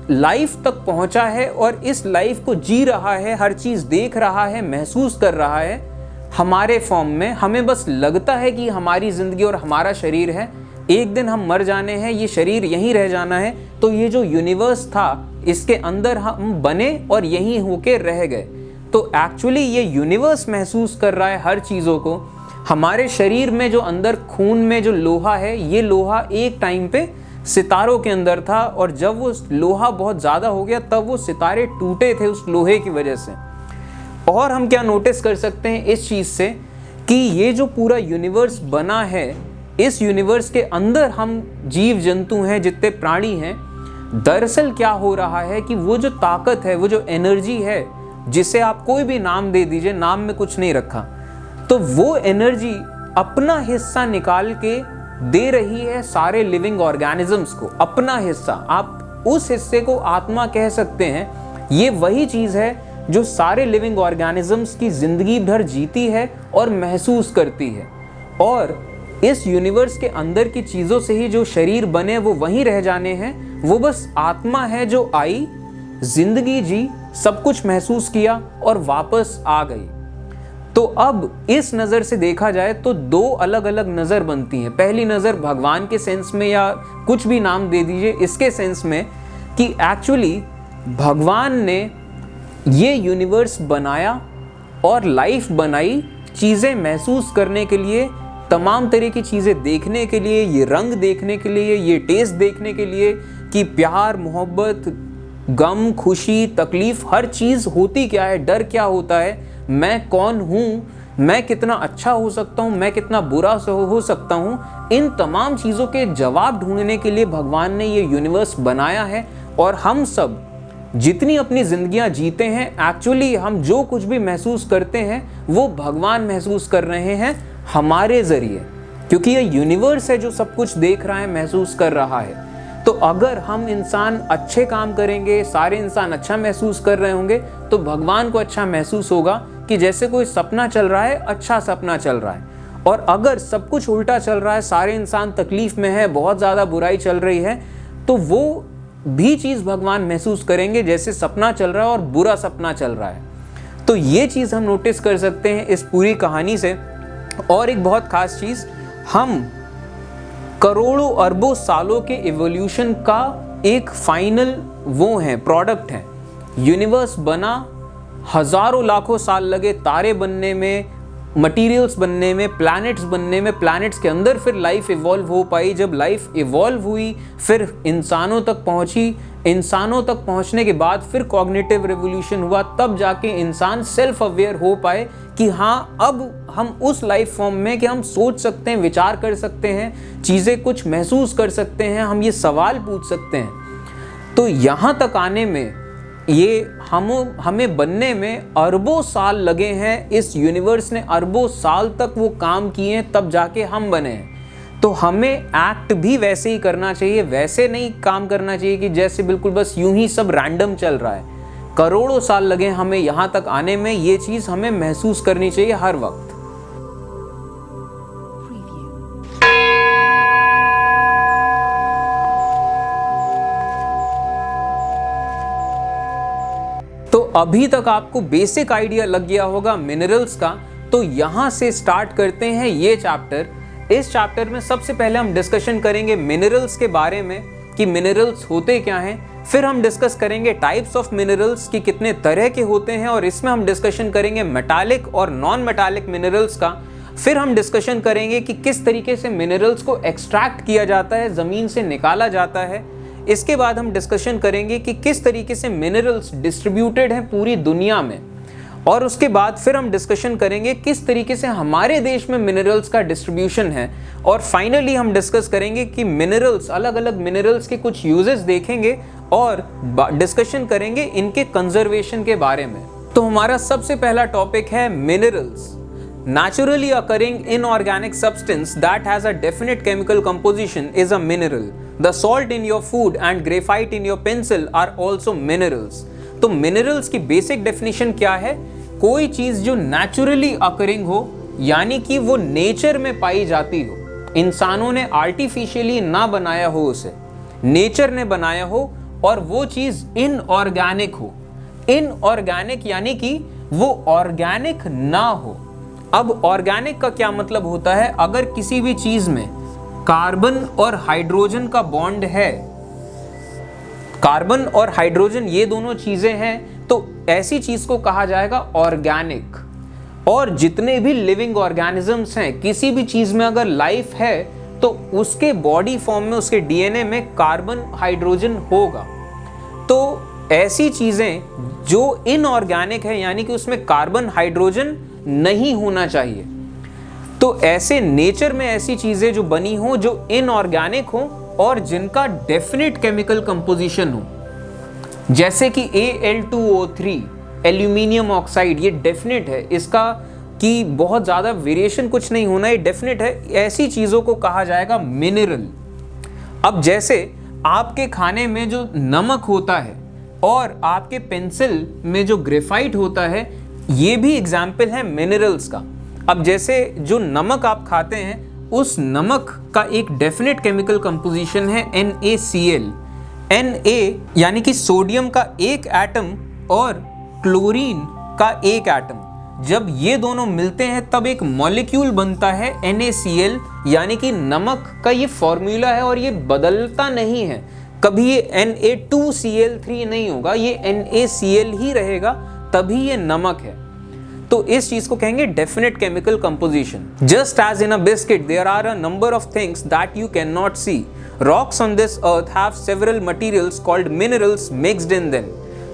लाइफ तक पहुंचा है और इस लाइफ को जी रहा है, हर चीज देख रहा है, महसूस कर रहा है हमारे फॉर्म में। हमें बस लगता है कि हमारी जिंदगी और हमारा शरीर है, एक दिन हम मर जाने हैं, ये शरीर यहीं रह जाना है। तो ये जो यूनिवर्स था इसके अंदर हम बने और यहीं होके रह गए। तो एक्चुअली ये यूनिवर्स महसूस कर रहा है हर चीज़ों को। हमारे शरीर में जो अंदर खून में जो लोहा है, ये लोहा एक टाइम पे सितारों के अंदर था, और जब वो लोहा बहुत ज़्यादा हो गया तब वो सितारे टूटे थे उस लोहे की वजह से। और हम क्या नोटिस कर सकते हैं इस चीज़ से कि ये जो पूरा यूनिवर्स बना है, इस यूनिवर्स के अंदर हम जीव जंतु हैं, जितने प्राणी हैं, दरअसल क्या हो रहा है कि वो जो ताकत है, वो जो एनर्जी है, जिसे आप कोई भी नाम दे दीजिए, नाम में कुछ नहीं रखा, तो वो एनर्जी अपना हिस्सा निकाल के दे रही है सारे लिविंग ऑर्गेनिजम्स को, अपना हिस्सा। आप उस हिस्से को आत्मा कह सकते हैं। ये वही चीज़ है जो सारे लिविंग ऑर्गेनिजम्स की जिंदगी भर जीती है और महसूस करती है। और इस यूनिवर्स के अंदर की चीज़ों से ही जो शरीर बने वो वहीं रह जाने हैं। वो बस आत्मा है जो आई, जिंदगी जी, सब कुछ महसूस किया और वापस आ गई। तो अब इस नज़र से देखा जाए तो दो अलग अलग नज़र बनती हैं। पहली नज़र भगवान के सेंस में, या कुछ भी नाम दे दीजिए इसके सेंस में, कि एक्चुअली भगवान ने ये यूनिवर्स बनाया और लाइफ बनाई, चीज़ें महसूस करने के लिए, तमाम तरह की चीज़ें देखने के लिए, ये रंग देखने के लिए, ये टेस्ट देखने के लिए कि प्यार, मोहब्बत, गम, खुशी, तकलीफ, हर चीज़ होती क्या है, डर क्या होता है, मैं कौन हूँ, मैं कितना अच्छा हो सकता हूँ, मैं कितना बुरा हो सकता हूँ, इन तमाम चीज़ों के जवाब ढूंढने के लिए भगवान ने ये यूनिवर्स बनाया है। और हम सब जितनी अपनी ज़िंदगियाँ जीते हैं, एक्चुअली हम जो कुछ भी महसूस करते हैं वो भगवान महसूस कर रहे हैं हमारे ज़रिए, क्योंकि ये यूनिवर्स है जो सब कुछ देख रहा है, महसूस कर रहा है। तो अगर हम इंसान अच्छे काम करेंगे, सारे इंसान अच्छा महसूस कर रहे होंगे, तो भगवान को अच्छा महसूस होगा कि जैसे कोई सपना चल रहा है, अच्छा सपना चल रहा है। और अगर सब कुछ उल्टा चल रहा है, सारे इंसान तकलीफ में है, बहुत ज़्यादा बुराई चल रही है, तो वो भी चीज़ भगवान महसूस करेंगे जैसे सपना चल रहा है और बुरा सपना चल रहा है। तो ये चीज़ हम नोटिस कर सकते हैं इस पूरी कहानी से। और एक बहुत ख़ास चीज़, हम करोड़ों अरबों सालों के इवोल्यूशन का एक फाइनल वो है, प्रोडक्ट है। यूनिवर्स बना, हज़ारों लाखों साल लगे तारे बनने में, मटेरियल्स बनने में, प्लैनेट्स बनने में, प्लैनेट्स के अंदर फिर लाइफ इवॉल्व हो पाई। जब लाइफ इवॉल्व हुई फिर इंसानों तक पहुंची, इंसानों तक पहुंचने के बाद फिर कॉग्निटिव रिवोल्यूशन हुआ, तब जाके इंसान सेल्फ अवेयर हो पाए कि हाँ, अब हम उस लाइफ फॉर्म में कि हम सोच सकते हैं, विचार कर सकते हैं, चीज़ें कुछ महसूस कर सकते हैं, हम ये सवाल पूछ सकते हैं। तो यहाँ तक आने में, ये हमें बनने में अरबों साल लगे हैं। इस यूनिवर्स ने अरबों साल तक वो काम किए हैं, तब जाके हम बने हैं। तो हमें एक्ट भी वैसे ही करना चाहिए, वैसे नहीं काम करना चाहिए कि जैसे बिल्कुल बस यूं ही सब रैंडम चल रहा है। करोड़ों साल लगे हमें यहाँ तक आने में, ये चीज़ हमें महसूस करनी चाहिए हर वक्त। तो अभी तक आपको बेसिक आइडिया लग गया होगा मिनरल्स का। तो यहाँ से स्टार्ट करते हैं ये चैप्टर। इस चैप्टर में सबसे पहले हम डिस्कशन करेंगे मिनरल्स के बारे में कि मिनरल्स होते क्या हैं। फिर हम डिस्कस करेंगे टाइप्स ऑफ मिनरल्स की कितने तरह के होते हैं, और इसमें हम डिस्कशन करेंगे मेटालिक और नॉन मेटालिक मिनरल्स का। फिर हम डिस्कशन करेंगे कि किस तरीके से मिनरल्स को एक्सट्रैक्ट किया जाता है, ज़मीन से निकाला जाता है। इसके बाद हम डिस्कशन करेंगे कि किस तरीके से मिनरल्स डिस्ट्रीब्यूटेड हैं पूरी दुनिया में, और उसके बाद फिर हम डिस्कशन करेंगे किस तरीके से हमारे देश में मिनरल्स का डिस्ट्रीब्यूशन है। और फाइनली हम डिस्कस करेंगे कि मिनरल्स, अलग अलग मिनरल्स के कुछ यूजेस देखेंगे और डिस्कशन करेंगे इनके कंजर्वेशन के बारे में। तो हमारा सबसे पहला टॉपिक है minerals. Naturally occurring inorganic substance that has a definite chemical composition is a mineral. The salt in your food and graphite in your pencil are also minerals. तो minerals की basic definition क्या है? कोई चीज जो naturally occurring हो, यानी कि वो नेचर में पाई जाती हो, इंसानों ने आर्टिफिशियली ना बनाया हो उसे, नेचर ने बनाया हो, और वो चीज इनऑर्गेनिक हो। इनऑर्गेनिक यानी कि वो ऑर्गेनिक ना हो। अब ऑर्गेनिक का क्या मतलब होता है? अगर किसी भी चीज में कार्बन और हाइड्रोजन का बॉन्ड है, कार्बन और हाइड्रोजन ये दोनों चीजें हैं, तो ऐसी चीज को कहा जाएगा ऑर्गेनिक। और जितने भी लिविंग ऑर्गेनिजम्स हैं, किसी भी चीज में अगर लाइफ है तो उसके बॉडी फॉर्म में, उसके डीएनए में कार्बन हाइड्रोजन होगा। तो ऐसी चीजें जो इनऑर्गेनिक है, यानी कि उसमें कार्बन हाइड्रोजन नहीं होना चाहिए, तो ऐसे नेचर में ऐसी चीजें जो बनी हो जो इनऑर्गेनिक हो और जिनका डेफिनेट केमिकल कंपोजिशन हो, जैसे कि Al2O3 एल्यूमिनियम ऑक्साइड, ये डेफिनेट है, इसका कि बहुत ज्यादा वेरिएशन कुछ नहीं होना, ये डेफिनेट है। ऐसी चीजों को कहा जाएगा मिनरल। अब जैसे आपके खाने में जो नमक होता है और आपके पेंसिल में जो ग्रेफाइट होता है, ये भी एग्जाम्पल है मिनरल्स का। अब जैसे जो नमक आप खाते हैं, उस नमक का एक डेफिनेट केमिकल कंपोजिशन है NaCl। Na यानी कि सोडियम का एक एटम और क्लोरीन का एक एटम, जब ये दोनों मिलते हैं तब एक मॉलिक्यूल बनता है NaCl, यानी कि नमक का ये फॉर्मूला है और ये बदलता नहीं है। कभी ये Na2Cl3 नहीं होगा, ये NaCl ही रहेगा, तभी ये नमक है। तो इस चीज को कहेंगे definite chemical composition. Just as in a biscuit there are a number of things that you can not see, rocks on this earth have several materials called minerals mixed in them.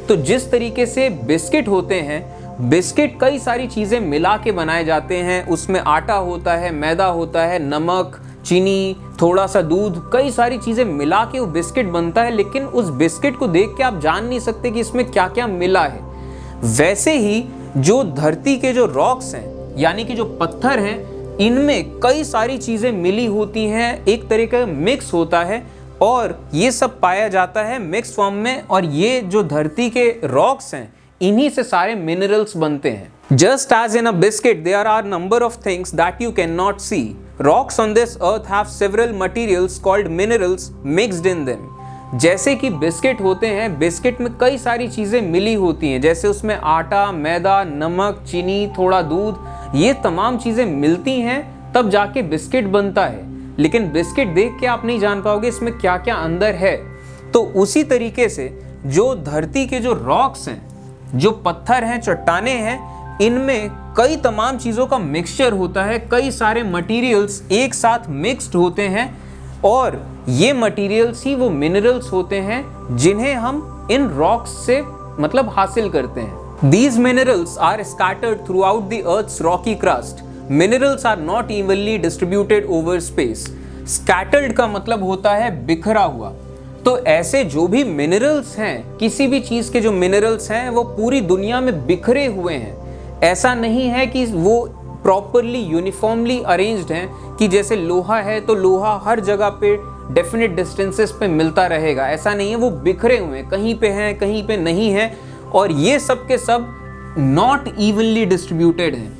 तो जिस तरीके से biscuit होते हैं, biscuit कई सारी चीजें मिला के बनाए जाते हैं, उसमें आटा होता है, मैदा होता है, नमक, चीनी, थोड़ा सा दूध, कई सारी चीजें मिला के वो बिस्किट बनता है। लेकिन उस बिस्किट को देख के आप जान नहीं सकते कि इसमें क्या क्या मिला है। वैसे ही जो धरती के जो रॉक्स हैं, यानी कि जो पत्थर हैं, इनमें कई सारी चीजें मिली होती हैं, एक तरीके का मिक्स होता है, और ये सब पाया जाता है मिक्स फॉर्म में। और ये जो धरती के रॉक्स हैं, इन्हीं से सारे मिनरल्स बनते हैं। Just as in a biscuit there are number of things that you can not see, rocks on this earth have several materials called minerals mixed in them. जैसे कि बिस्किट होते हैं, बिस्किट में कई सारी चीज़ें मिली होती हैं, जैसे उसमें आटा, मैदा, नमक, चीनी, थोड़ा दूध, ये तमाम चीज़ें मिलती हैं, तब जाके बिस्किट बनता है। लेकिन बिस्किट देख के आप नहीं जान पाओगे इसमें क्या क्या अंदर है। तो उसी तरीके से जो धरती के जो रॉक्स हैं, जो पत्थर हैं, चट्टाने हैं, इनमें कई तमाम चीज़ों का मिक्सचर होता है, कई सारे मटीरियल्स एक साथ मिक्स्ड होते हैं, और ये मटेरियल्स ही वो मिनरल्स होते हैं जिन्हें हम इन रॉक्स से मतलब हासिल करते हैं। These minerals are scattered throughout the Earth's rocky crust. Minerals are not evenly distributed over space. Scattered का मतलब होता है बिखरा हुआ। तो ऐसे जो भी मिनरल्स हैं, किसी भी चीज के जो मिनरल्स हैं, वो पूरी दुनिया में बिखरे हुए हैं। ऐसा नहीं है कि वो प्रॉपरली यूनिफॉर्मली अरेंज्ड हैं, कि जैसे लोहा है तो लोहा हर जगह पे डेफिनेट डिस्टेंसेस पे मिलता रहेगा, ऐसा नहीं है। वो बिखरे हुए हैं, कहीं पे हैं, कहीं पे नहीं है, और ये सब के सब नॉट इवनली डिस्ट्रीब्यूटेड हैं।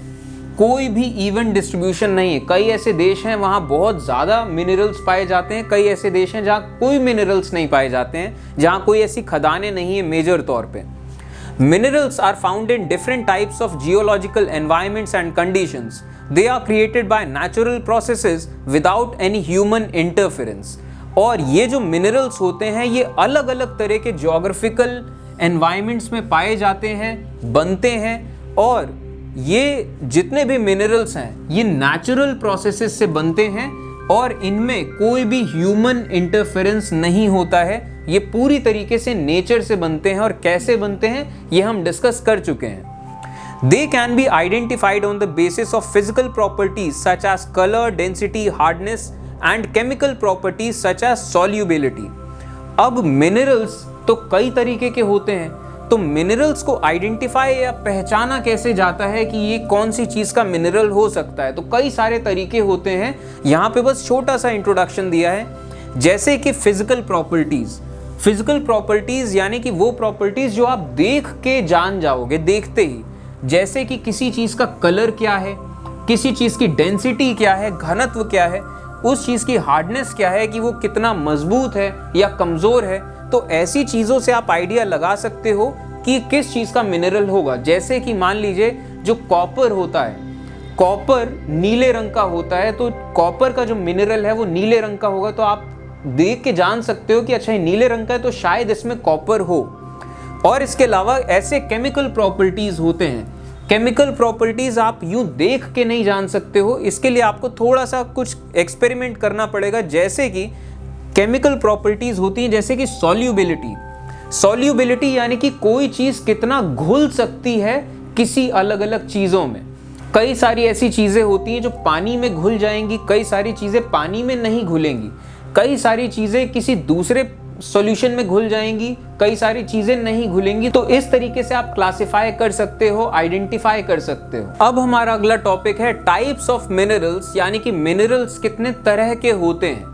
कोई भी इवन डिस्ट्रीब्यूशन नहीं है। कई ऐसे देश हैं वहाँ बहुत ज़्यादा मिनरल्स पाए जाते हैं, कई ऐसे देश हैं जहाँ कोई मिनरल्स नहीं पाए जाते हैं, जहाँ कोई ऐसी खदानें नहीं है मेजर तौर पे। Minerals are found in different types of geological environments and conditions. They are created by natural processes without any human interference. और ये जो मिनरल्स होते हैं ये अलग अलग तरह के ज्योग्राफिकल एनवायरनमेंट्स में पाए जाते हैं, बनते हैं, और ये जितने भी मिनरल्स हैं ये नेचुरल प्रोसेसेस से बनते हैं और इनमें कोई भी ह्यूमन इंटरफेरेंस नहीं होता है। ये पूरी तरीके से नेचर से बनते हैं, और कैसे बनते हैं ये हम डिस्कस कर चुके हैं। They can be identified on the basis of physical properties such as color, density, hardness and chemical properties such as solubility. अब मिनरल्स तो कई तरीके के होते हैं, तो मिनरल्स को आइडेंटिफाई या पहचाना कैसे जाता है कि ये कौन सी चीज़ का मिनरल हो सकता है? तो कई सारे तरीके होते हैं, यहाँ पे बस छोटा सा इंट्रोडक्शन दिया है। जैसे कि फिजिकल प्रॉपर्टीज़, फिजिकल प्रॉपर्टीज़ यानी कि वो प्रॉपर्टीज़ जो आप देख के जान जाओगे देखते ही, जैसे कि किसी चीज़ का कलर क्या है, किसी चीज़ की डेंसिटी क्या है, घनत्व क्या है, उस चीज़ की हार्डनेस क्या है कि वो कितना मजबूत है या कमज़ोर है। तो ऐसी चीज़ों से आप आइडिया लगा सकते हो कि किस चीज़ का मिनरल होगा। जैसे कि मान लीजिए जो कॉपर होता है, कॉपर नीले रंग का होता है, तो कॉपर का जो मिनरल है वो नीले रंग का होगा, तो आप देख के जान सकते हो कि अच्छा ये नीले रंग का है तो शायद इसमें कॉपर हो। और इसके अलावा ऐसे केमिकल प्रॉपर्टीज होते हैं, केमिकल प्रॉपर्टीज आप यूं देख के नहीं जान सकते हो, इसके लिए आपको थोड़ा सा कुछ एक्सपेरिमेंट करना पड़ेगा। जैसे कि केमिकल प्रॉपर्टीज होती हैं जैसे कि सॉल्युबिलिटी, सॉल्युबिलिटी यानी कि कोई चीज़ कितना घुल सकती है किसी अलग अलग चीज़ों में। कई सारी ऐसी चीज़ें होती हैं जो पानी में घुल जाएंगी, कई सारी चीज़ें पानी में नहीं घुलेंगी, कई सारी चीज़ें किसी दूसरे सॉल्यूशन में घुल जाएंगी, कई सारी चीज़ें नहीं घुलेंगी। तो इस तरीके से आप क्लासिफाई कर सकते हो, आइडेंटिफाई कर सकते हो। अब हमारा अगला टॉपिक है टाइप्स ऑफ मिनरल्स, यानी कि मिनरल्स कितने तरह के होते हैं।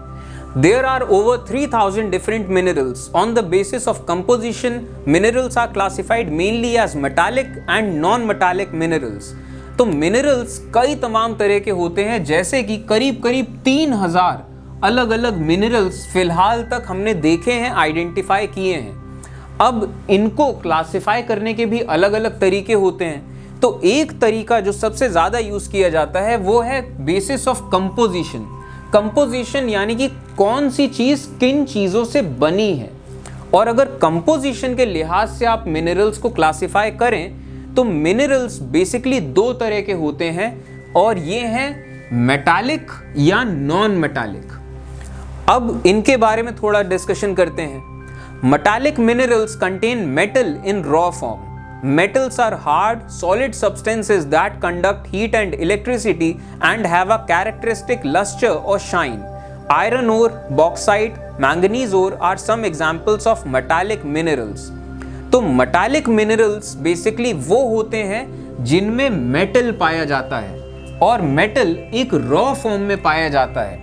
There are over 3000 different minerals. On the basis of composition, minerals are classified mainly as metallic and non-metallic minerals. तो मिनरल्स कई तमाम तरह के होते हैं, जैसे कि करीब करीब 3000 अलग अलग मिनरल्स फिलहाल तक हमने देखे हैं, आइडेंटिफाई किए हैं। अब इनको क्लासिफाई करने के भी अलग अलग तरीके होते हैं। तो एक तरीका जो सबसे ज़्यादा यूज़ किया जाता है वो है बेसिस ऑफ कंपोजिशन। कंपोजिशन यानी कि कौन सी चीज़ किन चीज़ों से बनी है। और अगर कंपोजिशन के लिहाज से आप मिनरल्स को क्लासिफाई करें तो मिनरल्स बेसिकली दो तरह के होते हैं, और ये हैं मेटालिक या नॉन मेटालिक। अब इनके बारे में थोड़ा डिस्कशन करते हैं। Metallic minerals contain metal in raw form. Metals are hard, solid substances that conduct heat and electricity and have a characteristic luster or shine. Iron ore, bauxite, manganese ore are some examples of metallic minerals. तो metallic minerals basically वो होते हैं जिनमें metal पाया जाता है, और metal एक raw form में पाया जाता है।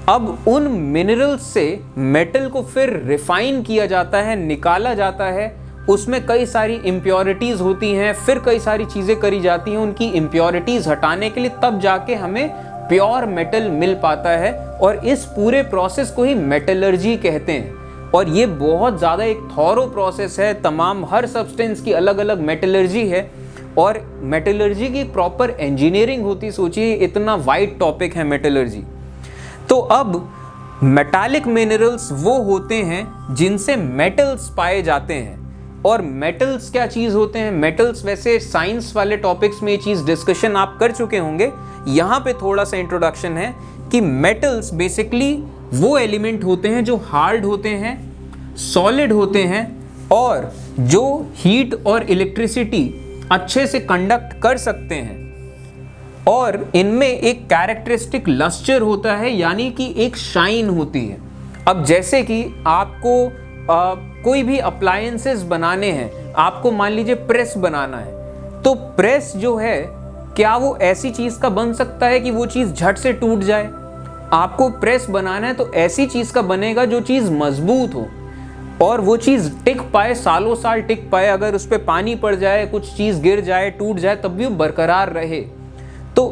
अब उन मिनरल्स से मेटल को फिर रिफाइन किया जाता है, निकाला जाता है, उसमें कई सारी इम्प्योरिटीज़ होती हैं, फिर कई सारी चीज़ें करी जाती हैं उनकी इम्प्योरिटीज़ हटाने के लिए, तब जाके हमें प्योर मेटल मिल पाता है। और इस पूरे प्रोसेस को ही मेटलर्जी कहते हैं। और ये बहुत ज़्यादा एक थॉरो प्रोसेस है, तमाम हर सब्सटेंस की अलग अलग मेटलर्जी है, और मेटलर्जी की प्रॉपर इंजीनियरिंग होती। सोचिए इतना वाइड टॉपिक है मेटलर्जी। तो अब मेटालिक मिनरल्स वो होते हैं जिनसे मेटल्स पाए जाते हैं। और मेटल्स क्या चीज़ होते हैं? मेटल्स वैसे साइंस वाले टॉपिक्स में ये चीज़ डिस्कशन आप कर चुके होंगे, यहाँ पे थोड़ा सा इंट्रोडक्शन है कि मेटल्स बेसिकली वो एलिमेंट होते हैं जो हार्ड होते हैं, सॉलिड होते हैं, और जो हीट और इलेक्ट्रिसिटी अच्छे से कंडक्ट कर सकते हैं, और इनमें एक कैरेक्टरिस्टिक लस्टर होता है, यानी कि एक शाइन होती है। अब जैसे कि आपको कोई भी अप्लायंसेस बनाने हैं, आपको मान लीजिए प्रेस बनाना है, तो प्रेस जो है क्या वो ऐसी चीज़ का बन सकता है कि वो चीज़ झट से टूट जाए? आपको प्रेस बनाना है तो ऐसी चीज़ का बनेगा जो चीज़ मजबूत हो और वो चीज़ टिक पाए, सालों साल टिक पाए। अगर उस पर पानी पड़ जाए, कुछ चीज़ गिर जाए, टूट जाए, तब भी वो बरकरार रहे। तो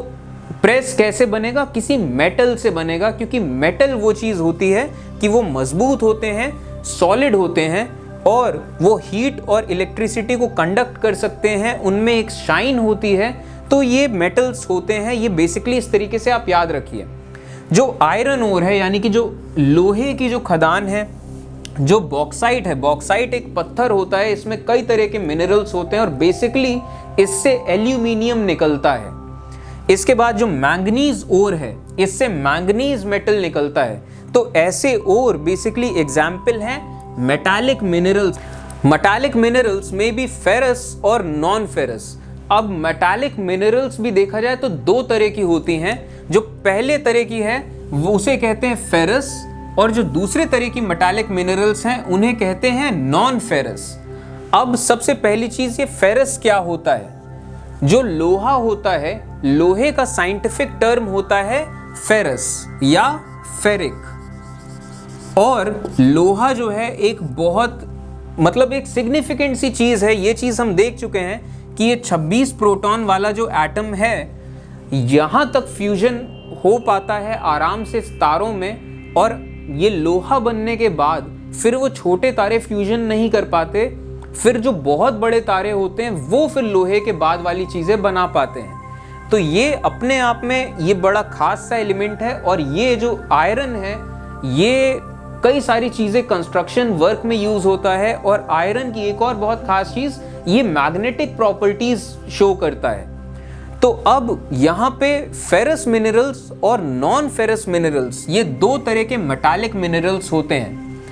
प्रेस कैसे बनेगा? किसी मेटल से बनेगा, क्योंकि मेटल वो चीज़ होती है कि वो मजबूत होते हैं, सॉलिड होते हैं, और वो हीट और इलेक्ट्रिसिटी को कंडक्ट कर सकते हैं, उनमें एक शाइन होती है। तो ये मेटल्स होते हैं, ये बेसिकली इस तरीके से आप याद रखिए। जो आयरन ओर है यानी कि जो लोहे की जो खदान है, जो बॉक्साइट है, बॉक्साइट एक पत्थर होता है, इसमें कई तरह के मिनरल्स होते हैं और बेसिकली इससे एल्यूमिनियम निकलता है। इसके बाद जो मैंगनीज ओर है, इससे मैंगनीज मेटल निकलता है। तो ऐसे ओर बेसिकली एग्जाम्पल हैं मेटालिक मिनरल्स। मेटालिक मिनरल्स में भी फेरस और नॉन फेरस। अब मेटालिक मिनरल्स भी देखा जाए तो दो तरह की होती हैं। जो पहले तरह की है वो उसे कहते हैं फेरस, और जो दूसरे तरह की मेटालिक मिनरल्स हैं उन्हें कहते हैं नॉन फेरस। अब सबसे पहली चीज, ये फेरस क्या होता है? जो लोहा होता है, लोहे का साइंटिफिक टर्म होता है फेरस या फेरिक। और लोहा जो है एक बहुत मतलब एक सिग्निफिकेंट सी चीज है। ये चीज हम देख चुके हैं कि ये 26 प्रोटॉन वाला जो एटम है, यहां तक फ्यूजन हो पाता है आराम से तारों में, और ये लोहा बनने के बाद फिर वो छोटे तारे फ्यूजन नहीं कर पाते। फिर जो बहुत बड़े तारे होते हैं वो फिर लोहे के बाद वाली चीजें बना पाते हैं। तो ये अपने आप में ये बड़ा खास सा एलिमेंट है। और ये जो आयरन है, ये कई सारी चीजें कंस्ट्रक्शन वर्क में यूज होता है। और आयरन की एक और बहुत खास चीज, ये मैग्नेटिक प्रॉपर्टीज शो करता है। तो अब यहाँ पे फेरस मिनरल्स और नॉन फेरस मिनरल्स, ये दो तरह के मेटालिक मिनरल्स होते हैं।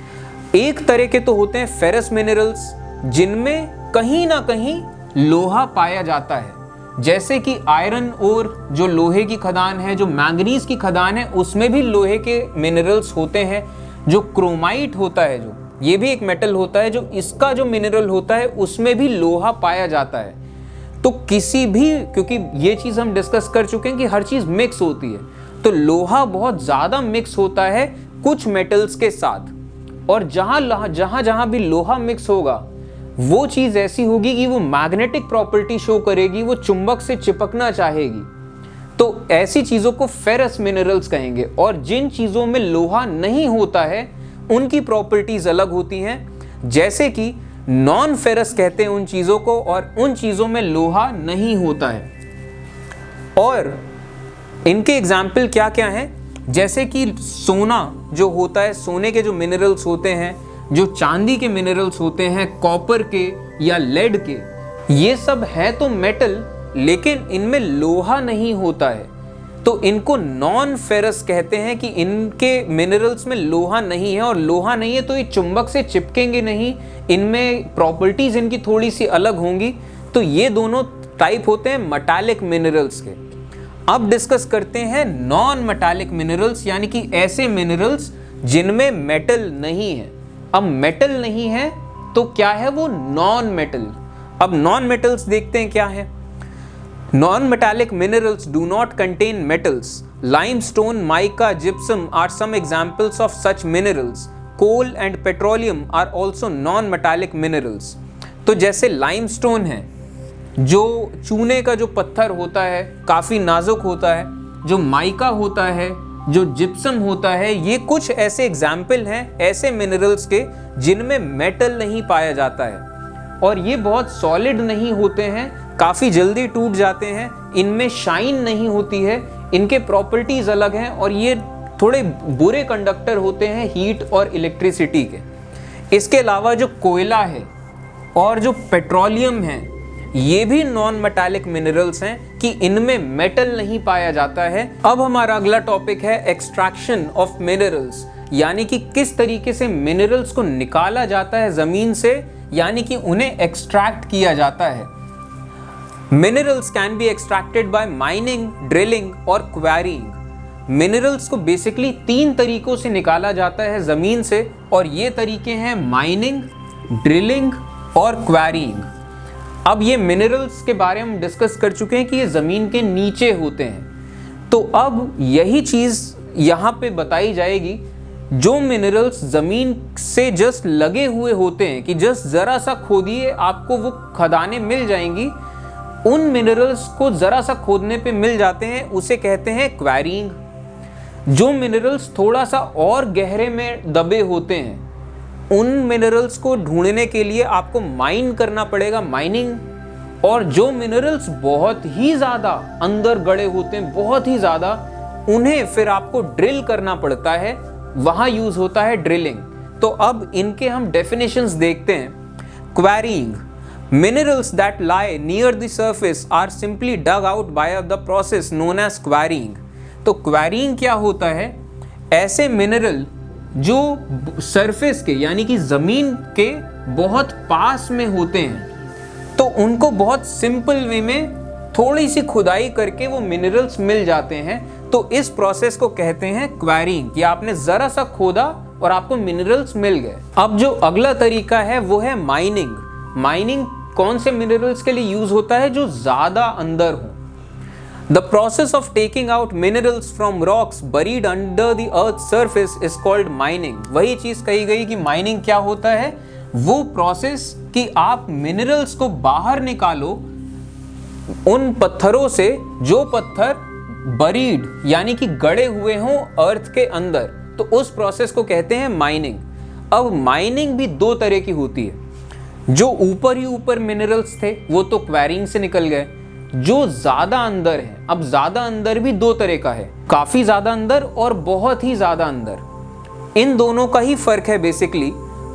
एक तरह के तो होते हैं फेरस मिनरल्स जिनमें कहीं ना कहीं लोहा पाया जाता है, जैसे कि आयरन और जो लोहे की खदान है, जो मैंगनीज की खदान है, उसमें भी लोहे के मिनरल्स होते हैं। जो क्रोमाइट होता है, जो ये भी एक मेटल होता है, जो इसका जो मिनरल होता है उसमें भी लोहा पाया जाता है। तो किसी भी, क्योंकि ये चीज हम डिस्कस कर चुके हैं कि हर चीज मिक्स होती है, तो लोहा बहुत ज्यादा मिक्स होता है कुछ मेटल्स के साथ। और जहां जहां भी लोहा मिक्स होगा वो चीज ऐसी होगी कि वो मैग्नेटिक प्रॉपर्टी शो करेगी, वो चुंबक से चिपकना चाहेगी। तो ऐसी चीजों को फेरस मिनरल्स कहेंगे। और जिन चीजों में लोहा नहीं होता है उनकी प्रॉपर्टीज अलग होती हैं, जैसे कि नॉन फेरस कहते हैं उन चीजों को, और उन चीजों में लोहा नहीं होता है। और इनके एग्जाम्पल क्या क्या हैं? जैसे कि सोना जो होता है, सोने के जो मिनरल्स होते हैं, जो चांदी के मिनरल्स होते हैं, कॉपर के या लेड के, ये सब है तो मेटल, लेकिन इनमें लोहा नहीं होता है। तो इनको नॉन फेरस कहते हैं कि इनके मिनरल्स में लोहा नहीं है। और लोहा नहीं है तो ये चुंबक से चिपकेंगे नहीं, इनमें प्रॉपर्टीज इनकी थोड़ी सी अलग होंगी। तो ये दोनों टाइप होते हैं मेटालिक मिनरल्स के। अब डिस्कस करते हैं नॉन मेटालिक मिनरल्स, यानी कि ऐसे मिनरल्स जिनमें मेटल नहीं है। अब मेटल नहीं है तो क्या है वो? Non metal. अब नॉन मेटल्स देखते हैं क्या है। Non-metallic minerals do not contain metals. Limestone, mica, gypsum are some examples of such minerals. Coal and petroleum are also non-metallic minerals. तो जैसे limestone है, जो चूने का जो पत्थर होता है, काफ़ी नाजुक होता है। जो माइका होता है, जो जिप्सम होता है, ये कुछ ऐसे एग्जाम्पल हैं ऐसे मिनरल्स के जिनमें मेटल नहीं पाया जाता है। और ये बहुत सॉलिड नहीं होते हैं, काफ़ी जल्दी टूट जाते हैं, इनमें शाइन नहीं होती है, इनके प्रॉपर्टीज़ अलग हैं, और ये थोड़े बुरे कंडक्टर होते हैं हीट और इलेक्ट्रिसिटी के। इसके अलावा जो कोयला है और जो पेट्रोलियम है, ये भी नॉन मेटालिक मिनरल्स हैं कि इनमें मेटल नहीं पाया जाता है। अब हमारा अगला टॉपिक है एक्सट्रैक्शन ऑफ मिनरल्स, यानी कि किस तरीके से मिनरल्स को निकाला जाता है ज़मीन से, यानी कि उन्हें एक्सट्रैक्ट किया जाता है। Minerals can be extracted bye mining, drilling और क्वेरीइंग। मिनरल्स को बेसिकली 3 तरीकों से निकाला जाता है ज़मीन से, और ये तरीके हैं माइनिंग, ड्रिलिंग और क्वेरीइंग। अब ये मिनरल्स के बारे में हम डिस्कस कर चुके हैं कि ये ज़मीन के नीचे होते हैं। तो अब यही चीज़ यहाँ पे बताई जाएगी। जो मिनरल्स ज़मीन से जस्ट लगे हुए होते हैं कि जस्ट ज़रा सा खोदिए आपको वो खदानें मिल जाएंगी, उन मिनरल्स को ज़रा सा खोदने पे मिल जाते हैं, उसे कहते हैं क्वेरीइंग। जो मिनरल्स थोड़ा सा और गहरे में दबे होते हैं उन मिनरल्स को ढूंढने के लिए आपको माइन करना पड़ेगा, माइनिंग। और जो मिनरल्स बहुत ही ज्यादा अंदर गड़े होते हैं, बहुत ही ज्यादा, उन्हें फिर आपको ड्रिल करना पड़ता है, वहां यूज होता है ड्रिलिंग। तो अब इनके हम डेफिनेशंस देखते हैं। क्वेरीइंग, minerals that lie near the surface are simply dug out by the process known as quarrying। तो क्वेरीइंग क्या होता है? ऐसे मिनरल जो सरफेस के यानी कि जमीन के बहुत पास में होते हैं, तो उनको बहुत सिंपल वे में थोड़ी सी खुदाई करके वो मिनरल्स मिल जाते हैं। तो इस प्रोसेस को कहते हैं क्वेरीइंग, कि आपने जरा सा खोदा और आपको मिनरल्स मिल गए। अब जो अगला तरीका है वो है माइनिंग। माइनिंग कौन से मिनरल्स के लिए यूज होता है? जो ज्यादा अंदर हो। The process of taking out minerals from rocks buried under the earth surface is called mining. वही चीज कही गई कि माइनिंग क्या होता है? वो प्रोसेस कि आप मिनरल्स को बाहर निकालो उन पत्थरों से जो पत्थर बरीड यानी कि गड़े हुए हों अर्थ के अंदर, तो उस प्रोसेस को कहते हैं माइनिंग। अब माइनिंग भी दो तरह की होती है। जो ऊपर ही ऊपर मिनरल्स थे वो तो क्वेरीइंग से निकल गए। जो ज्यादा अंदर है, अब ज्यादा अंदर भी दो तरह का है, काफी ज्यादा अंदर और बहुत ही ज्यादा अंदर। इन दोनों का ही फर्क है बेसिकली।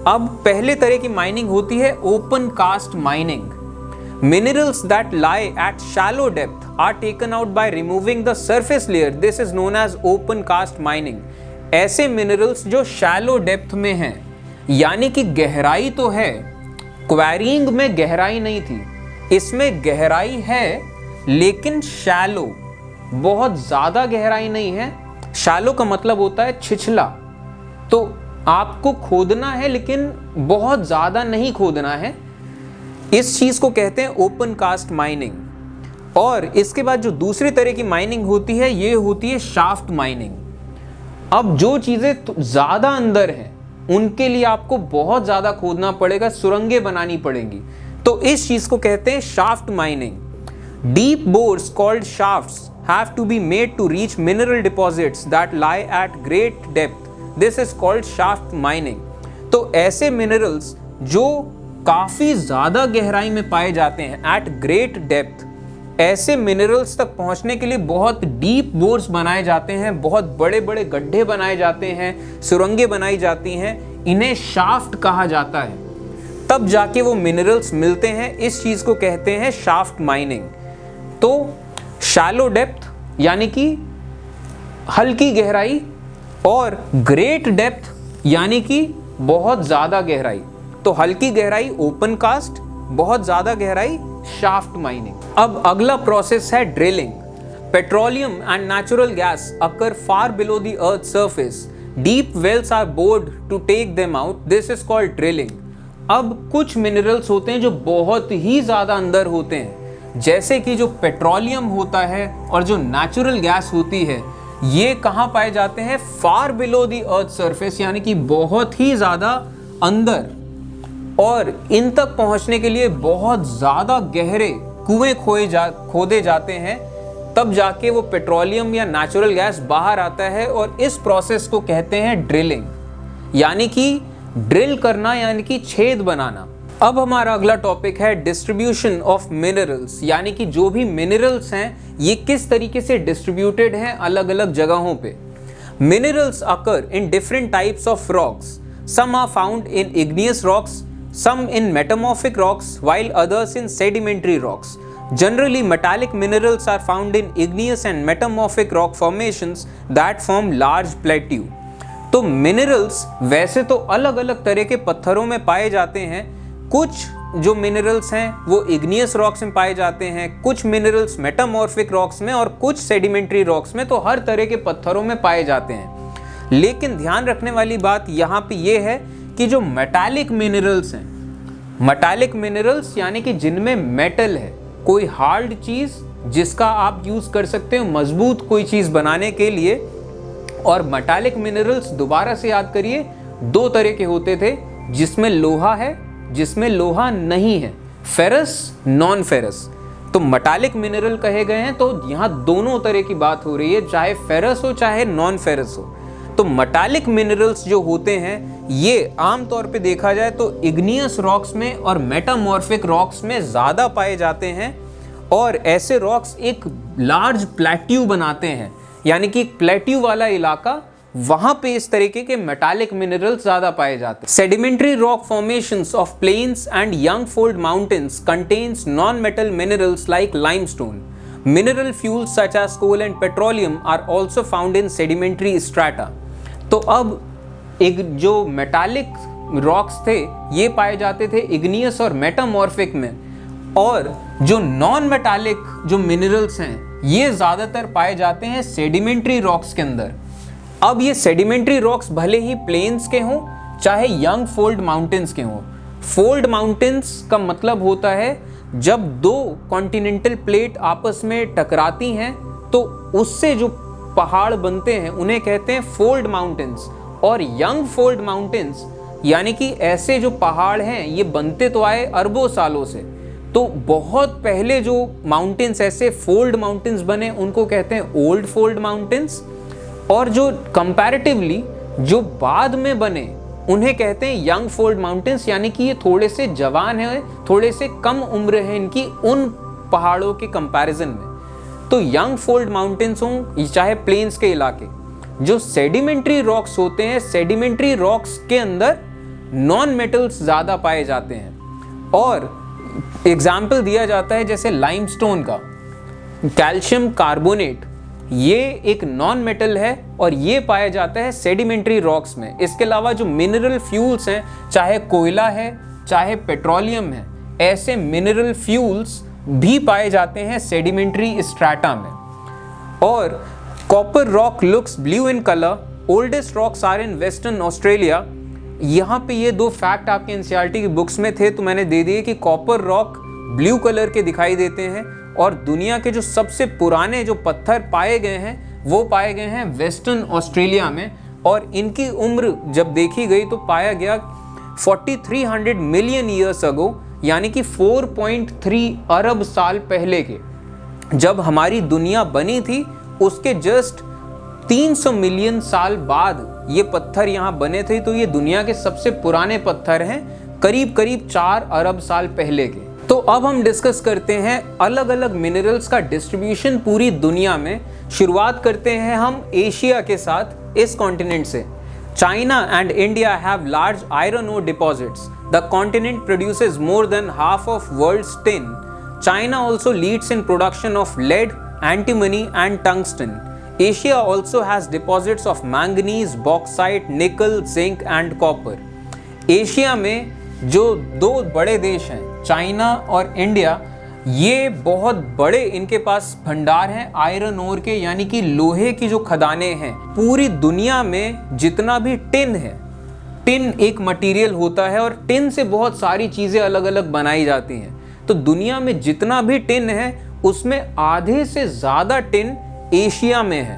अब पहले तरह की माइनिंग होती है open cast mining. Minerals that lie at shallow depth are taken out by removing the surface layer, this is known as open cast mining. ऐसे मिनरल्स जो शैलो डेप्थ में हैं, यानी कि गहराई तो है, क्वेरीइंग में गहराई नहीं थी, इसमें गहराई है लेकिन शैलो, बहुत ज्यादा गहराई नहीं है। शैलो का मतलब होता है छिछला, तो आपको खोदना है लेकिन बहुत ज्यादा नहीं खोदना है। इस चीज को कहते हैं ओपन कास्ट माइनिंग। और इसके बाद जो दूसरी तरह की माइनिंग होती है ये होती है शाफ्ट माइनिंग। अब जो चीजें ज्यादा अंदर हैं उनके लिए आपको बहुत ज्यादा खोदना पड़ेगा, सुरंगें बनानी पड़ेंगी, तो इस चीज को कहते हैं shaft mining. Deep bores called shafts have to be made to reach mineral deposits that lie at great depth, this is called shaft mining. तो ऐसे मिनरल्स जो काफी ज्यादा गहराई में पाए जाते हैं एट ग्रेट डेप्थ, ऐसे मिनरल्स तक पहुंचने के लिए बहुत डीप बोर्स बनाए जाते हैं, बहुत बड़े बड़े गड्ढे बनाए जाते हैं, सुरंगें बनाई जाती हैं, इन्हें शाफ्ट कहा जाता है। तब जाके वो मिनरल्स मिलते हैं। इस चीज को कहते हैं शाफ्ट माइनिंग। तो शैलो डेप्थ यानी कि हल्की गहराई, और ग्रेट डेप्थ यानी कि बहुत ज्यादा गहराई। तो हल्की गहराई ओपन कास्ट, बहुत ज्यादा गहराई शाफ्ट माइनिंग। अब अगला प्रोसेस है drilling. Petroleum and natural gas occur far below the earth surface, deep wells are bored to take them out, this is called drilling. अब कुछ मिनरल्स होते हैं जो बहुत ही ज्यादा अंदर होते हैं, जैसे कि जो पेट्रोलियम होता है और जो नेचुरल गैस होती है, ये कहाँ पाए जाते हैं? फार बिलो द अर्थ सरफेस, यानी कि बहुत ही ज्यादा अंदर। और इन तक पहुंचने के लिए बहुत ज्यादा गहरे कुएं खोदे जाते हैं, तब जाके वो पेट्रोलियम या नेचुरल गैस बाहर आता है। और इस प्रोसेस को कहते हैं ड्रिलिंग, यानी कि ड्रिल करना यानी कि छेद बनाना। अब हमारा अगला टॉपिक है डिस्ट्रीब्यूशन ऑफ मिनरल्स, यानी कि जो भी मिनरल्स हैं ये किस तरीके से डिस्ट्रीब्यूटेड हैं अलग अलग जगहों पे। Minerals occur in different types of rocks, some are found in igneous rocks, some in metamorphic rocks while others in sedimentary rocks. Generally, metallic minerals are found in igneous and metamorphic rock formations that form large plateau. तो minerals वैसे तो अलग अलग तरह के पत्थरों में पाए जाते हैं। कुछ जो मिनरल्स हैं वो इग्नियस रॉक्स में पाए जाते हैं, कुछ मिनरल्स मेटामॉर्फिक रॉक्स में, और कुछ सेडिमेंट्री रॉक्स में। तो हर तरह के पत्थरों में पाए जाते हैं। लेकिन ध्यान रखने वाली बात यहाँ पे ये है कि जो मेटालिक मिनरल्स हैं, मेटालिक मिनरल्स यानी कि जिनमें मेटल है, कोई हार्ड चीज जिसका आप यूज कर सकते हो मजबूत कोई चीज बनाने के लिए। और मेटालिक मिनरल्स दोबारा से याद करिए, दो तरह के होते थे, जिसमें लोहा है, जिसमें लोहा नहीं है, फेरस, नॉन फेरस। तो मेटालिक मिनरल कहे गए हैं, तो यहाँ दोनों तरह की बात हो रही है, चाहे फेरस हो चाहे नॉन फेरस हो। तो मेटालिक मिनरल्स जो होते हैं ये आमतौर पे देखा जाए तो इग्नियस रॉक्स में और मेटामॉर्फिक रॉक्स में ज़्यादा पाए जाते हैं, और ऐसे रॉक्स एक लार्ज प्लेट्यू बनाते हैं, यानी कि प्लेट्यू वाला इलाका, वहां पे इस तरीके के मेटालिक मिनरल्स ज्यादा पाए जाते हैं। Sedimentary rock formations of plains and young fold mountains contains non metal minerals like limestone. Mineral fuels such as coal and petroleum are also found in sedimentary strata. तो अब एक जो मेटालिक रॉक्स थे ये पाए जाते थे इग्नियस और मेटामॉर्फिक में, और जो नॉन मेटालिक जो मिनरल्स हैं ये ज़्यादातर पाए जाते हैं सेडिमेंट्री रॉक्स के अंदर। अब ये सेडिमेंट्री रॉक्स भले ही प्लेन्स के हों चाहे यंग फोल्ड माउंटेन्स के हों। फोल्ड माउंटेन्स का मतलब होता है जब दो कॉन्टिनेंटल प्लेट आपस में टकराती हैं तो उससे जो पहाड़ बनते हैं उन्हें कहते हैं फोल्ड माउंटेन्स। और यंग फोल्ड माउंटेन्स यानी कि ऐसे जो पहाड़ हैं ये बनते तो आए अरबों सालों से, तो बहुत पहले जो माउंटेन्स ऐसे फोल्ड माउंटेन्स बने उनको कहते हैं ओल्ड फोल्ड माउंटेन्स, और जो कंपैरेटिवली जो बाद में बने उन्हें कहते हैं यंग फोल्ड माउंटेन्स, यानी कि ये थोड़े से जवान हैं, थोड़े से कम उम्र है इनकी उन पहाड़ों के कंपैरिजन में। तो यंग फोल्ड माउंटेन्स हों चाहे प्लेन्स के इलाके, जो सेडिमेंट्री रॉक्स होते हैं, सेडिमेंट्री रॉक्स के अंदर नॉन मेटल्स ज़्यादा पाए जाते हैं। और एग्जाम्पल दिया जाता है जैसे लाइमस्टोन का, कैल्शियम कार्बोनेट, ये एक नॉन मेटल है और ये पाया जाता है सेडिमेंट्री रॉक्स में। इसके अलावा जो मिनरल फ्यूल्स हैं, चाहे कोयला है चाहे पेट्रोलियम है, ऐसे मिनरल फ्यूल्स भी पाए जाते हैं सेडिमेंट्री स्ट्राटा में। और copper rock looks blue in colour, oldest rocks are in western Australia. यहाँ पे ये दो फैक्ट आपके एनसीईआरटी की बुक्स में थे तो मैंने दे दिए कि कॉपर रॉक ब्लू कलर के दिखाई देते हैं, और दुनिया के जो सबसे पुराने जो पत्थर पाए गए हैं वो पाए गए हैं वेस्टर्न ऑस्ट्रेलिया में, और इनकी उम्र जब देखी गई तो पाया गया 4300 मिलियन ईयर्स अगो, यानी कि 4.3 अरब साल पहले के, जब हमारी दुनिया बनी थी उसके जस्ट 300 मिलियन साल बाद ये पत्थर यहाँ बने थे। तो ये दुनिया के सबसे पुराने पत्थर हैं, करीब करीब 4 अरब साल पहले के। तो अब हम डिस्कस करते हैं अलग अलग मिनरल्स का डिस्ट्रीब्यूशन पूरी दुनिया में। शुरुआत करते हैं हम एशिया के साथ, इस कॉन्टिनेंट से। China and India have large iron ore deposits. The continent produces more than half of world's tin. China also leads in production of lead, antimony and tungsten. Asia also has deposits of manganese, bauxite, nickel, zinc and copper. Asia में जो दो बड़े देश हैं China और India, ये बहुत बड़े इनके पास भंडार हैं आयरन ओर के, यानी कि लोहे की जो खदानें हैं। पूरी दुनिया में जितना भी टिन है, टिन एक मटेरियल होता है और टिन से बहुत सारी चीज़ें अलग अलग बनाई जाती हैं। तो दुनिया में जितना भी टिन है उसमें आधे से ज़्यादा टिन एशिया में है।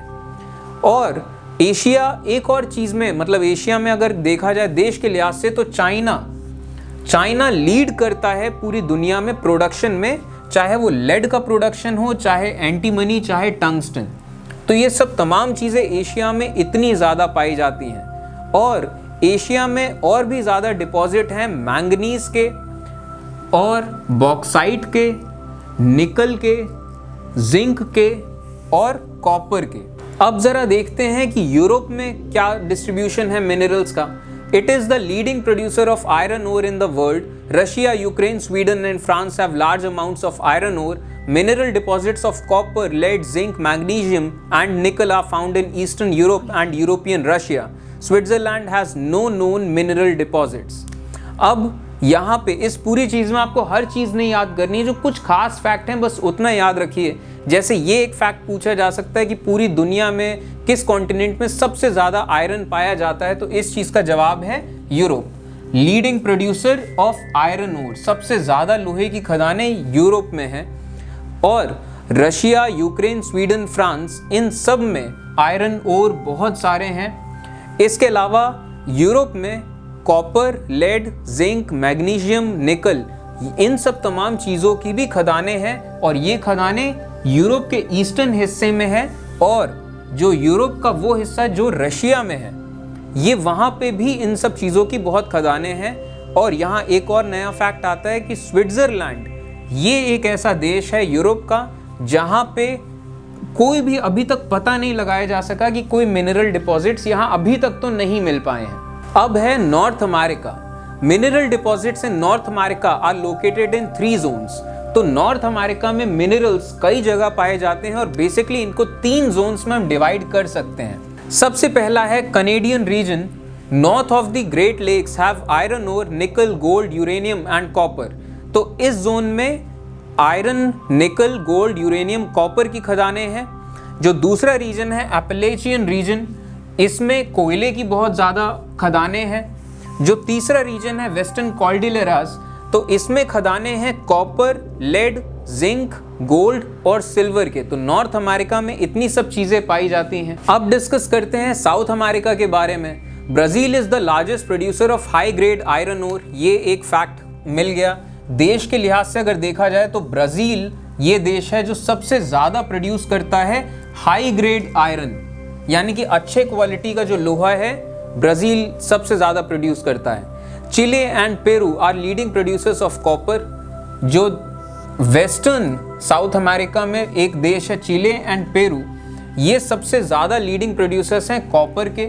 और एशिया एक और चीज़ में, मतलब एशिया में अगर देखा जाए देश के लिहाज से, तो चाइना लीड करता है पूरी दुनिया में प्रोडक्शन में, चाहे वो लेड का प्रोडक्शन हो, चाहे एंटीमनी, चाहे टंगस्टन। तो ये सब तमाम चीज़ें एशिया में इतनी ज़्यादा पाई जाती हैं। और एशिया में और भी ज़्यादा डिपॉजिट हैं मैंगनीज के और बॉक्साइट के, निकल के, जिंक के और कॉपर के। अब जरा देखते हैं कि यूरोप में क्या डिस्ट्रीब्यूशन है मिनरल्स का। It is the leading producer of iron ore in the world. Russia, Ukraine, Sweden and France have large amounts of iron ore. Mineral deposits of copper, lead, zinc, magnesium and nickel are found in eastern Europe and European Russia. Switzerland has no known mineral deposits. अब यहाँ पे इस पूरी चीज़ में आपको हर चीज़ नहीं याद करनी है, जो कुछ खास फैक्ट हैं बस उतना याद रखिए। जैसे ये एक फैक्ट पूछा जा सकता है कि पूरी दुनिया में किस कॉन्टिनेंट में सबसे ज़्यादा आयरन पाया जाता है, तो इस चीज़ का जवाब है Europe. Leading producer of iron ore, सबसे ज़्यादा लोहे की खदानें यूरोप में हैं। और रशिया, यूक्रेन, स्वीडन, फ्रांस, इन सब में आयरन ओर बहुत सारे हैं। इसके अलावा यूरोप में कॉपर, लेड, जिंक, मैग्नीशियम, निकल, इन सब तमाम चीज़ों की भी खदानें हैं। और ये खदानें यूरोप के ईस्टर्न हिस्से में है और जो यूरोप का वो हिस्सा जो रशिया में है, ये वहाँ पे भी इन सब चीज़ों की बहुत खदानें हैं। और यहाँ एक और नया फैक्ट आता है कि स्विट्ज़रलैंड ये एक ऐसा देश है यूरोप का जहाँ पे कोई भी अभी तक पता नहीं लगाया जा सका कि कोई मिनरल डिपॉजिट्स यहाँ अभी तक तो नहीं मिल पाए हैं। अब है North America. Mineral deposits in North America are located in 3 zones. तो नॉर्थ अमेरिका में मिनरल्स कई जगह पाए जाते हैं और बेसिकली इनको 3 जोन्स में हम डिवाइड कर सकते हैं। सबसे पहला है Canadian region. North of the Great Lakes have iron ore, nickel, gold, uranium and copper. तो इस जोन में आयरन, निकल, गोल्ड, यूरेनियम, कॉपर की खदानें हैं। जो दूसरा रीजन है एपलेचियन रीजन, इसमें कोयले की बहुत ज़्यादा खदानें हैं। जो तीसरा रीजन है वेस्टर्न कॉर्डिलेरास, तो इसमें खदानें हैं कॉपर, लेड, जिंक, गोल्ड और सिल्वर के। तो नॉर्थ अमेरिका में इतनी सब चीज़ें पाई जाती हैं। अब डिस्कस करते हैं साउथ अमेरिका के बारे में। Brazil is the largest producer of high grade iron ore. ये एक फैक्ट मिल गया। देश के लिहाज से अगर देखा जाए तो ब्राज़ील ये देश है जो सबसे ज़्यादा प्रोड्यूस करता है हाई ग्रेड आयरन, यानी कि अच्छे क्वालिटी का जो लोहा है ब्राज़ील सबसे ज़्यादा प्रोड्यूस करता है। Chile and Peru are leading producers of copper. जो वेस्टर्न साउथ अमेरिका में एक देश है चिले एंड पेरू, ये सबसे ज़्यादा लीडिंग प्रोड्यूसर्स हैं कॉपर के।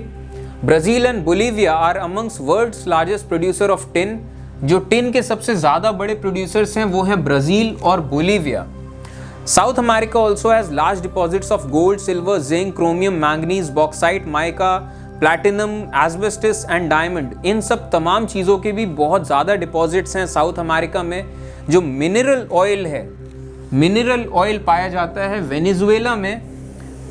Brazil and Bolivia are amongst world's largest producer of tin. जो टिन के सबसे ज़्यादा बड़े प्रोड्यूसर्स हैं वो हैं ब्राज़ील और Bolivia. South America also has large deposits of gold, silver, zinc, chromium, manganese, bauxite, mica, platinum, asbestos and diamond. इन सब तमाम चीज़ों के भी बहुत ज़्यादा डिपॉजिट्स हैं साउथ अमेरिका में। जो मिनरल ऑयल है, मिनरल ऑयल पाया जाता है वेनेजुएला में,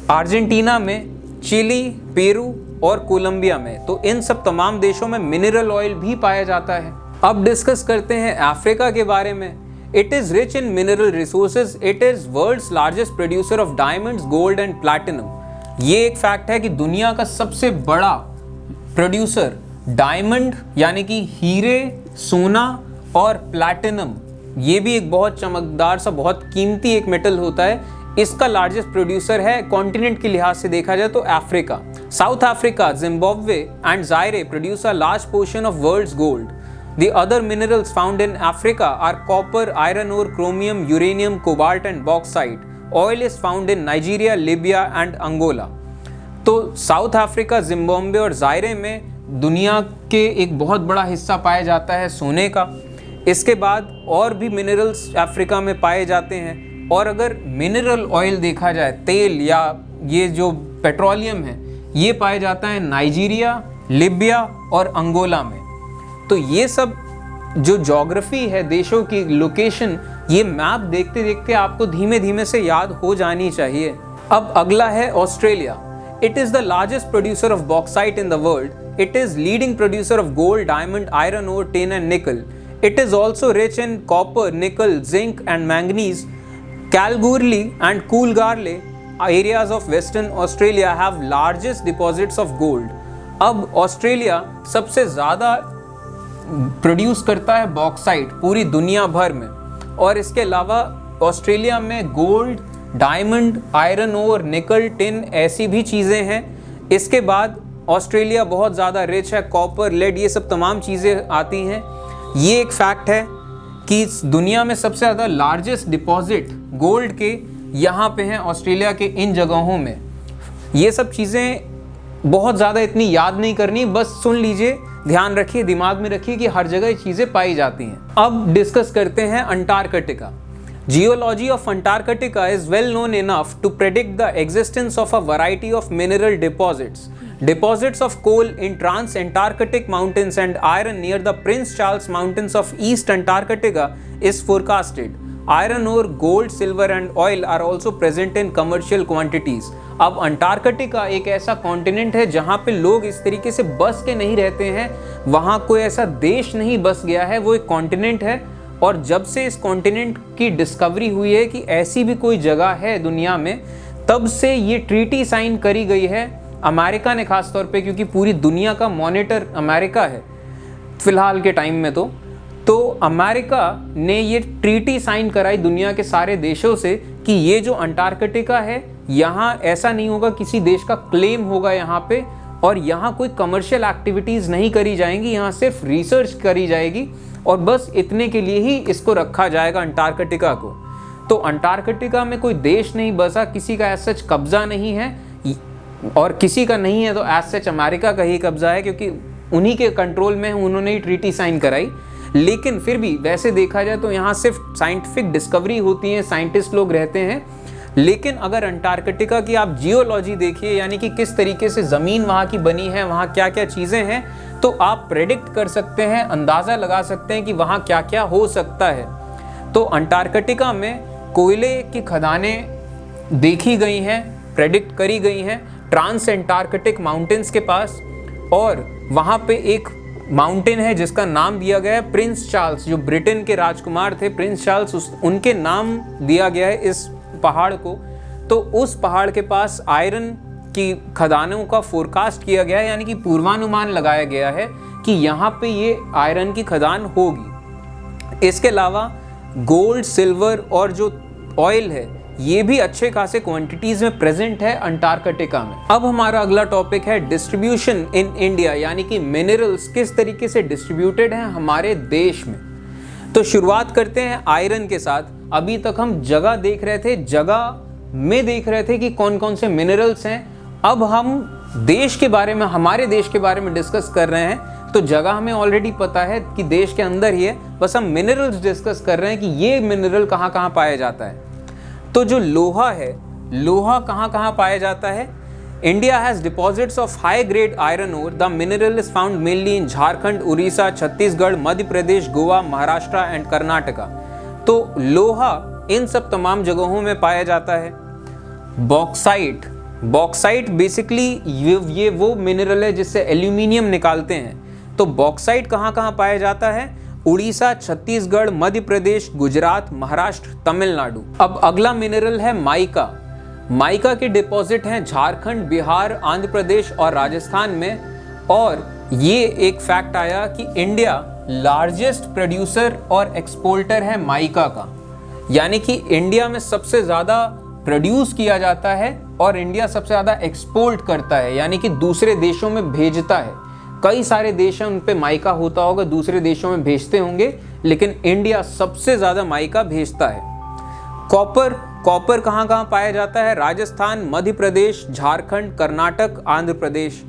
अर्जेंटीना में, चिली, पेरू और कोलंबिया में। तो इन सब तमाम देशों में मिनरल ऑयल भी पाया जाता है। अब डिस्कस करते हैं अफ्रीका के बारे में। It is rich in mineral resources. It is world's largest producer of diamonds, gold and platinum. ये एक फैक्ट है कि दुनिया का सबसे बड़ा प्रोड्यूसर डायमंड यानी कि हीरे, सोना और प्लैटिनम, ये भी एक बहुत चमकदार सा बहुत कीमती एक मेटल होता है, इसका लार्जेस्ट प्रोड्यूसर है कॉन्टिनेंट के लिहाज से देखा जाए तो Africa. South Africa, Zimbabwe and Zaire produce a large portion of world's gold. The other minerals found in Africa are copper, iron ore, chromium, uranium, cobalt and bauxite. Oil is found in Nigeria, Libya and Angola. तो south Africa, Zimbabwe और जायरे में दुनिया के एक बहुत बड़ा हिस्सा पाया जाता है सोने का। इसके बाद और भी मिनरल्स अफ्रीका में पाए जाते हैं। और अगर मिनरल ऑयल देखा जाए, तेल या ये जो पेट्रोलियम है, ये पाया जाता है नाइजीरिया, लिबिया और अंगोला में। तो ये सब जो ज्योग्राफी है देशों की लोकेशन, ये मैप देखते देखते आपको धीमे धीमे से याद हो जानी चाहिए। अब अगला है Australia. It is the largest producer of bauxite in the world. It is leading producer of gold, diamond, iron ore, tin and nickel. It is also rich in copper, nickel, zinc and manganese. Kalgoorlie and Coolgardie areas of Western Australia have largest deposits of gold. अब Australia सबसे ज़्यादा produce करता है bauxite पूरी दुनिया भर में। और इसके अलावा ऑस्ट्रेलिया में गोल्ड, डायमंड, आयरन ओर, निकल, टिन ऐसी भी चीज़ें हैं। इसके बाद ऑस्ट्रेलिया बहुत ज़्यादा रिच है, कॉपर, लेड, ये सब तमाम चीज़ें आती हैं। ये एक फैक्ट है कि दुनिया में सबसे ज़्यादा लार्जेस्ट डिपॉजिट गोल्ड के यहाँ पे हैं ऑस्ट्रेलिया के इन जगहों में। ये सब चीज़ें बहुत ज़्यादा इतनी याद नहीं करनी, बस सुन लीजिए, ध्यान रखिए, दिमाग में रखिए कि हर जगह ये चीज़ें पाई जाती हैं। अब डिस्कस करते हैं Antarctica. Geology of Antarctica is well known enough to predict the existence of a variety of mineral deposits. Deposits of coal in trans-Antarctic mountains and iron near the Prince Charles Mountains of East Antarctica is forecasted. Iron ore, gold, silver and oil are also present in commercial quantities. अब Antarctica एक ऐसा continent है जहाँ पे लोग इस तरीके से बस के नहीं रहते हैं, वहाँ कोई ऐसा देश नहीं बस गया है, वो एक कॉन्टिनेंट है। और जब से इस कॉन्टिनेंट की डिस्कवरी हुई है कि ऐसी भी कोई जगह है दुनिया में, तब से ये ट्रीटी साइन करी गई है अमेरिका ने खास तौर पे, क्योंकि पूरी दुनिया का मॉनिटर अमेरिका है फिलहाल के टाइम में। तो अमेरिका ने ये ट्रीटी साइन कराई दुनिया के सारे देशों से कि ये जो अंटार्कटिका है यहाँ ऐसा नहीं होगा किसी देश का क्लेम होगा यहाँ पे, और यहाँ कोई कमर्शियल एक्टिविटीज़ नहीं करी जाएंगी, यहाँ सिर्फ रिसर्च करी जाएगी और बस इतने के लिए ही इसको रखा जाएगा अंटार्कटिका को। तो अंटार्कटिका में कोई देश नहीं बसा, किसी का एज सच कब्जा नहीं है, और किसी का नहीं है तो एज सच अमेरिका का ही कब्जा है, क्योंकि उन्हीं के कंट्रोल में उन्होंने ही ट्रीटी साइन कराई। लेकिन फिर भी वैसे देखा जाए तो यहाँ सिर्फ साइंटिफिक डिस्कवरी होती है, साइंटिस्ट लोग रहते हैं। लेकिन अगर अंटार्कटिका की आप जियोलॉजी देखिए, यानी कि किस तरीके से ज़मीन वहाँ की बनी है, वहाँ क्या क्या चीज़ें हैं, तो आप प्रेडिक्ट कर सकते हैं, अंदाज़ा लगा सकते हैं कि वहाँ क्या क्या हो सकता है। तो अंटार्कटिका में कोयले की खदानें देखी गई हैं, प्रेडिक्ट करी गई हैं ट्रांस एंटार्कटिक माउंटेन्स के पास, और वहाँ पे एक माउंटेन है जिसका नाम दिया गया है प्रिंस चार्ल्स, जो ब्रिटेन के राजकुमार थे प्रिंस चार्ल्स, उनके नाम दिया गया है इस पहाड़ को। तो उस पहाड़ के पास आयरन की खदानों का फोरकास्ट किया गया है, यानी कि पूर्वानुमान लगाया गया है कि यहाँ पे ये आयरन की खदान होगी। इसके अलावा गोल्ड, सिल्वर और जो ऑयल है ये भी अच्छे खासे क्वांटिटीज में प्रेजेंट है अंटार्कटिका में। अब हमारा अगला टॉपिक है डिस्ट्रीब्यूशन इन इंडिया, यानी कि मिनरल्स किस तरीके से डिस्ट्रीब्यूटेड हैं हमारे देश में। तो शुरुआत करते हैं आयरन के साथ। अभी तक हम जगह देख रहे थे, जगह में देख रहे थे कि कौन कौन से मिनरल्स हैं। अब हम देश के बारे में, हमारे देश के बारे में डिस्कस कर रहे हैं। तो जगह हमें ऑलरेडी पता है कि देश के अंदर ही है, बस हम मिनरल्स डिस्कस कर रहे हैं कि ये मिनरल कहाँ कहाँ पाया जाता है। तो जो लोहा है, लोहा कहाँ कहाँ पाया जाता है? India has deposits of high grade iron ore. The mineral is found mainly in Jharkhand, Orissa, Chhattisgarh, Madhya Pradesh, Goa, Maharashtra and Karnataka. तो लोहा इन सब तमाम जगहों में पाया जाता है। बॉक्साइट, बॉक्साइट बेसिकली ये वो मिनरल है जिससे एल्यूमिनियम निकालते हैं। तो बॉक्साइट कहाँ कहाँ पाया जाता है? उड़ीसा, छत्तीसगढ़, मध्य प्रदेश, गुजरात, महाराष्ट्र, तमिलनाडु। अब अगला मिनरल है माइका। माइका के डिपॉजिट हैं झारखंड, बिहार, आंध्र प्रदेश और राजस्थान में। और ये एक फैक्ट आया कि इंडिया लार्जेस्ट प्रोड्यूसर और एक्सपोर्टर है माइका का, यानी कि इंडिया में सबसे ज़्यादा प्रोड्यूस किया जाता है और इंडिया सबसे ज़्यादा एक्सपोर्ट करता है, यानी कि दूसरे देशों में भेजता है। कई सारे देश हैं उन पे माइका होता होगा, दूसरे देशों में भेजते होंगे, लेकिन इंडिया सबसे ज़्यादा माइका भेजता है। कॉपर, कॉपर कहाँ कहाँ पाया जाता है? राजस्थान, मध्य प्रदेश, झारखंड, कर्नाटक, आंध्र प्रदेश।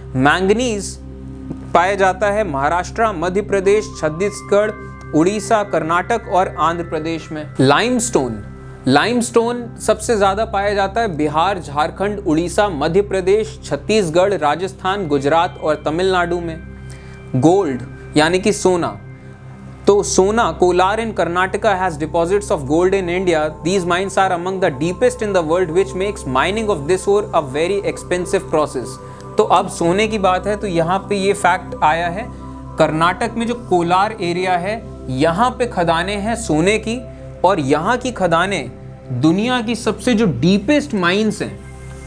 मैंगनीज पाया जाता है महाराष्ट्र, मध्य प्रदेश, छत्तीसगढ़, उड़ीसा, कर्नाटक और आंध्र प्रदेश में। लाइमस्टोन, लाइमस्टोन सबसे ज़्यादा पाया जाता है बिहार, झारखंड, उड़ीसा, मध्य प्रदेश, छत्तीसगढ़, राजस्थान, गुजरात और तमिलनाडु में। गोल्ड यानी कि सोना, तो सोना, Kolar in Karnataka has deposits of gold in India. These mines are among the deepest in the world which makes mining of this ore a very expensive process. तो अब सोने की बात है तो यहाँ पे ये फैक्ट आया है, कर्नाटक में जो कोलार एरिया है यहाँ पे खदानें हैं सोने की, और यहाँ की खदानें दुनिया की सबसे जो डीपेस्ट माइंस हैं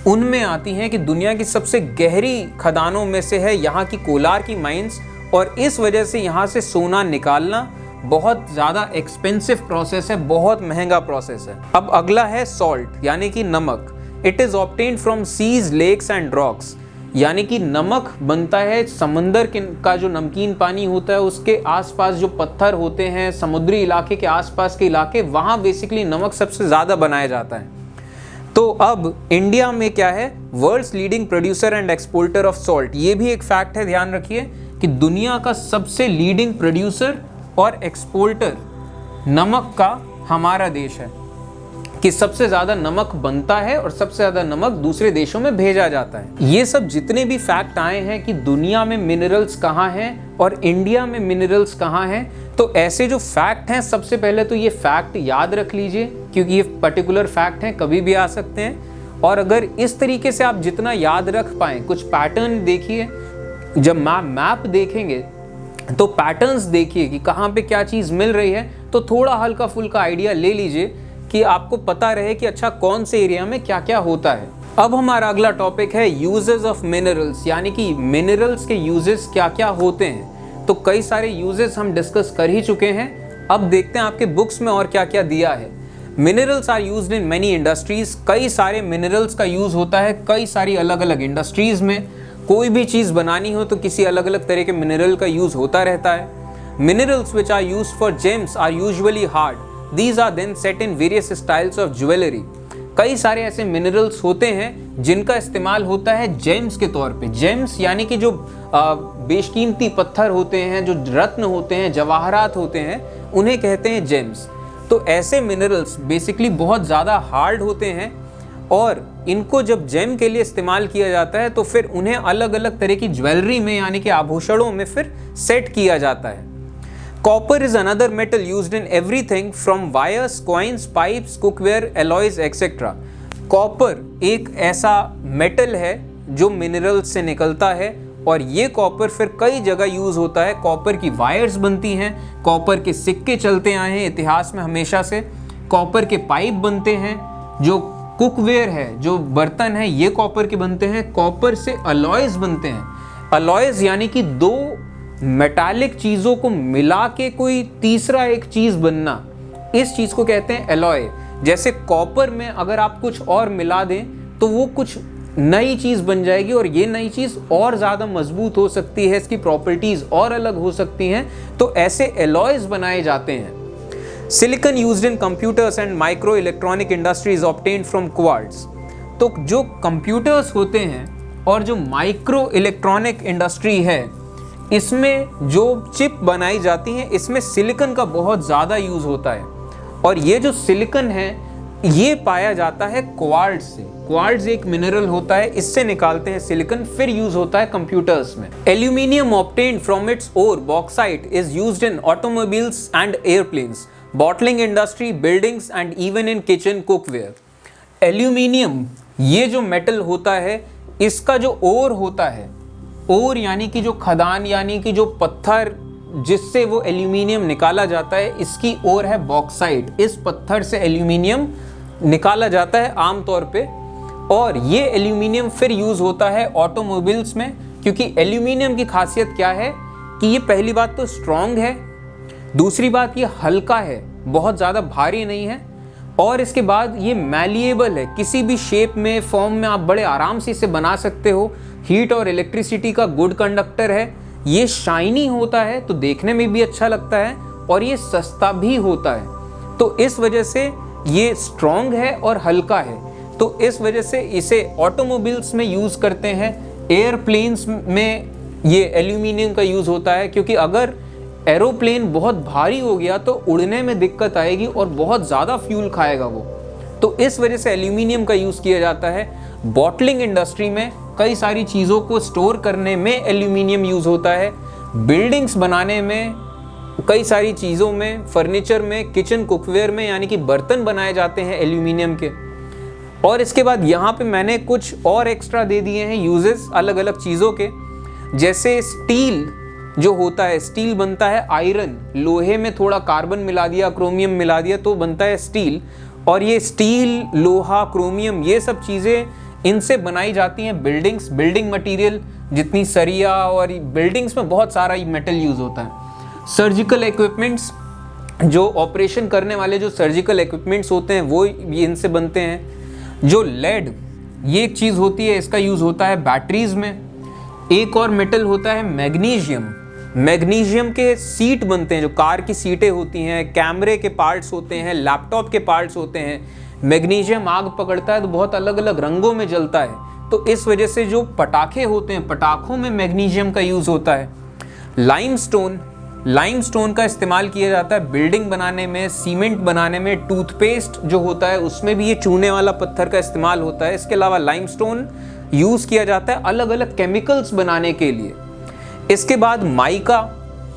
उनमें आती हैं, कि दुनिया की सबसे गहरी खदानों में से है यहाँ की कोलार की माइंस, और इस वजह से यहाँ से सोना निकालना बहुत ज़्यादा एक्सपेंसिव प्रोसेस है, बहुत महंगा प्रोसेस है। अब अगला है सॉल्ट यानी कि नमक। It is obtained from seas, lakes and rocks, यानी कि नमक बनता है समंदर का जो नमकीन पानी होता है उसके आसपास जो पत्थर होते हैं, समुद्री इलाके के आसपास के इलाके, वहाँ बेसिकली नमक सबसे ज़्यादा बनाया जाता है। तो अब इंडिया में क्या है? World's leading producer and exporter of salt. ये भी एक फैक्ट है, ध्यान रखिए कि दुनिया का सबसे लीडिंग प्रोड्यूसर और एक्सपोर्टर नमक का हमारा देश है, कि सबसे ज़्यादा नमक बनता है और सबसे ज़्यादा नमक दूसरे देशों में भेजा जाता है। ये सब जितने भी फैक्ट आए हैं कि दुनिया में मिनरल्स कहाँ हैं और इंडिया में मिनरल्स कहाँ हैं, तो ऐसे जो फैक्ट हैं, सबसे पहले तो ये फैक्ट याद रख लीजिए, क्योंकि ये पर्टिकुलर फैक्ट हैं, कभी भी आ सकते हैं। और अगर इस तरीके से आप जितना याद रख पाएँ, कुछ पैटर्न देखिए, जब मैप देखेंगे तो पैटर्न्स देखिए कि कहाँ पे क्या चीज़ मिल रही है, तो थोड़ा हल्का फुल्का आइडिया ले लीजिए कि आपको पता रहे कि अच्छा कौन से एरिया में क्या क्या होता है। अब हमारा अगला टॉपिक है यूजेस ऑफ मिनरल्स, यानी कि मिनरल्स के यूजेस क्या क्या होते हैं। तो कई सारे यूजेस हम डिस्कस कर ही चुके हैं, अब देखते हैं आपके बुक्स में और क्या क्या दिया है। Minerals are used in many industries, कई सारे मिनरल्स का यूज होता है कई सारी अलग अलग इंडस्ट्रीज में। कोई भी चीज बनानी हो तो किसी अलग अलग तरह के मिनरल का यूज होता रहता है। Minerals which are used for gems are usually hard, these are then set in various styles of jewellery. कई सारे ऐसे मिनरल्स होते हैं जिनका इस्तेमाल होता है जेम्स के तौर पे। जेम्स यानी कि जो बेशकीमती पत्थर होते हैं, जो रत्न होते हैं, जवाहरात होते हैं, उन्हें कहते हैं जेम्स। तो ऐसे मिनरल्स बेसिकली बहुत ज़्यादा हार्ड होते हैं और इनको जब जेम के लिए इस्तेमाल किया जाता है तो फिर उन्हें अलग अलग तरह की ज्वेलरी में यानी कि आभूषणों में फिर सेट किया जाता है। Copper is another metal used in everything from wires, coins, pipes, cookware, alloys etcetera. Copper एक ऐसा मेटल है जो मिनरल से निकलता है और ये कॉपर फिर कई जगह यूज होता है। कॉपर की वायर्स बनती हैं, कॉपर के सिक्के चलते आए हैं इतिहास में हमेशा से, कॉपर के पाइप बनते हैं, जो कुकवेयर है, जो बर्तन है, ये कॉपर के बनते हैं। कॉपर से अलॉयज बनते हैं। अलॉयज यानी कि दो मेटालिक चीजों को मिला के कोई तीसरा एक चीज बनना, इस चीज को कहते हैं एलॉय। जैसे कॉपर में अगर आप कुछ और मिला दें तो वो कुछ नई चीज बन जाएगी और ये नई चीज और ज्यादा मजबूत हो सकती है, इसकी प्रॉपर्टीज और अलग हो सकती हैं, तो ऐसे एलॉयज बनाए जाते हैं। Silicon used in computers and micro electronic industries obtained from quartz. तो जो कंप्यूटर्स होते हैं और जो माइक्रो इलेक्ट्रॉनिक इंडस्ट्री है, इसमें जो चिप बनाई जाती है, इसमें सिलिकॉन का बहुत ज़्यादा यूज़ होता है। और ये जो सिलिकॉन है ये पाया जाता है क्वार्ट्ज से। क्वार्ट्ज एक मिनरल होता है, इससे निकालते हैं सिलिकॉन, फिर यूज होता है कंप्यूटर्स में। Aluminium obtained from its ore bauxite is used in automobiles and airplanes, bottling industry, buildings and even in kitchen cookware. Aluminium ये जो मेटल होता है, इसका जो ओर होता है, ओर यानी कि जो खदान यानी कि जो पत्थर जिससे वो एल्यूमिनियम निकाला जाता है, इसकी ओर है बॉक्साइट। इस पत्थर से एल्यूमिनियम निकाला जाता है आमतौर पे, और ये एल्यूमिनियम फिर यूज होता है ऑटोमोबाइल्स में। क्योंकि एल्यूमिनियम की खासियत क्या है कि ये पहली बात तो स्ट्रॉन्ग है, दूसरी बात ये हल्का है, बहुत ज़्यादा भारी नहीं है, और इसके बाद ये मैलिएबल है, किसी भी शेप में, फॉर्म में आप बड़े आराम से इसे बना सकते हो। हीट और इलेक्ट्रिसिटी का गुड कंडक्टर है, ये शाइनी होता है तो देखने में भी अच्छा लगता है, और ये सस्ता भी होता है। तो इस वजह से ये स्ट्रॉन्ग है और हल्का है, तो इस वजह से इसे ऑटोमोबाइल्स में यूज़ करते हैं। एयरप्लेन्स में ये एल्यूमिनियम का यूज़ होता है, क्योंकि अगर एरोप्लेन बहुत भारी हो गया तो उड़ने में दिक्कत आएगी और बहुत ज़्यादा फ्यूल खाएगा वो, तो इस वजह से एल्यूमिनियम का यूज़ किया जाता है। बॉटलिंग इंडस्ट्री में कई सारी चीज़ों को स्टोर करने में एल्यूमिनियम यूज़ होता है। बिल्डिंग्स बनाने में, कई सारी चीज़ों में, फर्नीचर में, किचन कुकवेयर में, यानी कि बर्तन बनाए जाते हैं एल्यूमिनियम के। और इसके बाद यहाँ पे मैंने कुछ और एक्स्ट्रा दे दिए हैं यूजेस अलग अलग चीज़ों के। जैसे स्टील जो होता है, स्टील बनता है आयरन, लोहे में थोड़ा कार्बन मिला दिया, क्रोमियम मिला दिया तो बनता है स्टील। और ये स्टील, लोहा, क्रोमियम, ये सब चीज़ें इनसे बनाई जाती हैं बिल्डिंग्स, बिल्डिंग मटेरियल, जितनी सरिया, और बिल्डिंग्स में बहुत सारा मेटल यूज़ होता है। सर्जिकल इक्विपमेंट्स, जो ऑपरेशन करने वाले जो सर्जिकल इक्विपमेंट्स होते हैं वो इनसे बनते हैं। जो लेड, ये एक चीज़ होती है, इसका यूज़ होता है बैटरीज में। एक और मेटल होता है मैग्नीशियम। मैग्नीशियम के सीट बनते हैं, जो कार की सीटें होती हैं, कैमरे के पार्ट्स होते हैं, लैपटॉप के पार्ट्स होते हैं। मैग्नीशियम आग पकड़ता है तो बहुत अलग अलग रंगों में जलता है, तो इस वजह से जो पटाखे होते हैं, पटाखों में मैग्नीशियम का यूज़ होता है। लाइमस्टोन, लाइमस्टोन का इस्तेमाल किया जाता है बिल्डिंग बनाने में, सीमेंट बनाने में। टूथपेस्ट जो होता है उसमें भी ये चूने वाला पत्थर का इस्तेमाल होता है। इसके अलावा लाइमस्टोन यूज़ किया जाता है अलग अलग केमिकल्स बनाने के लिए। इसके बाद माइका,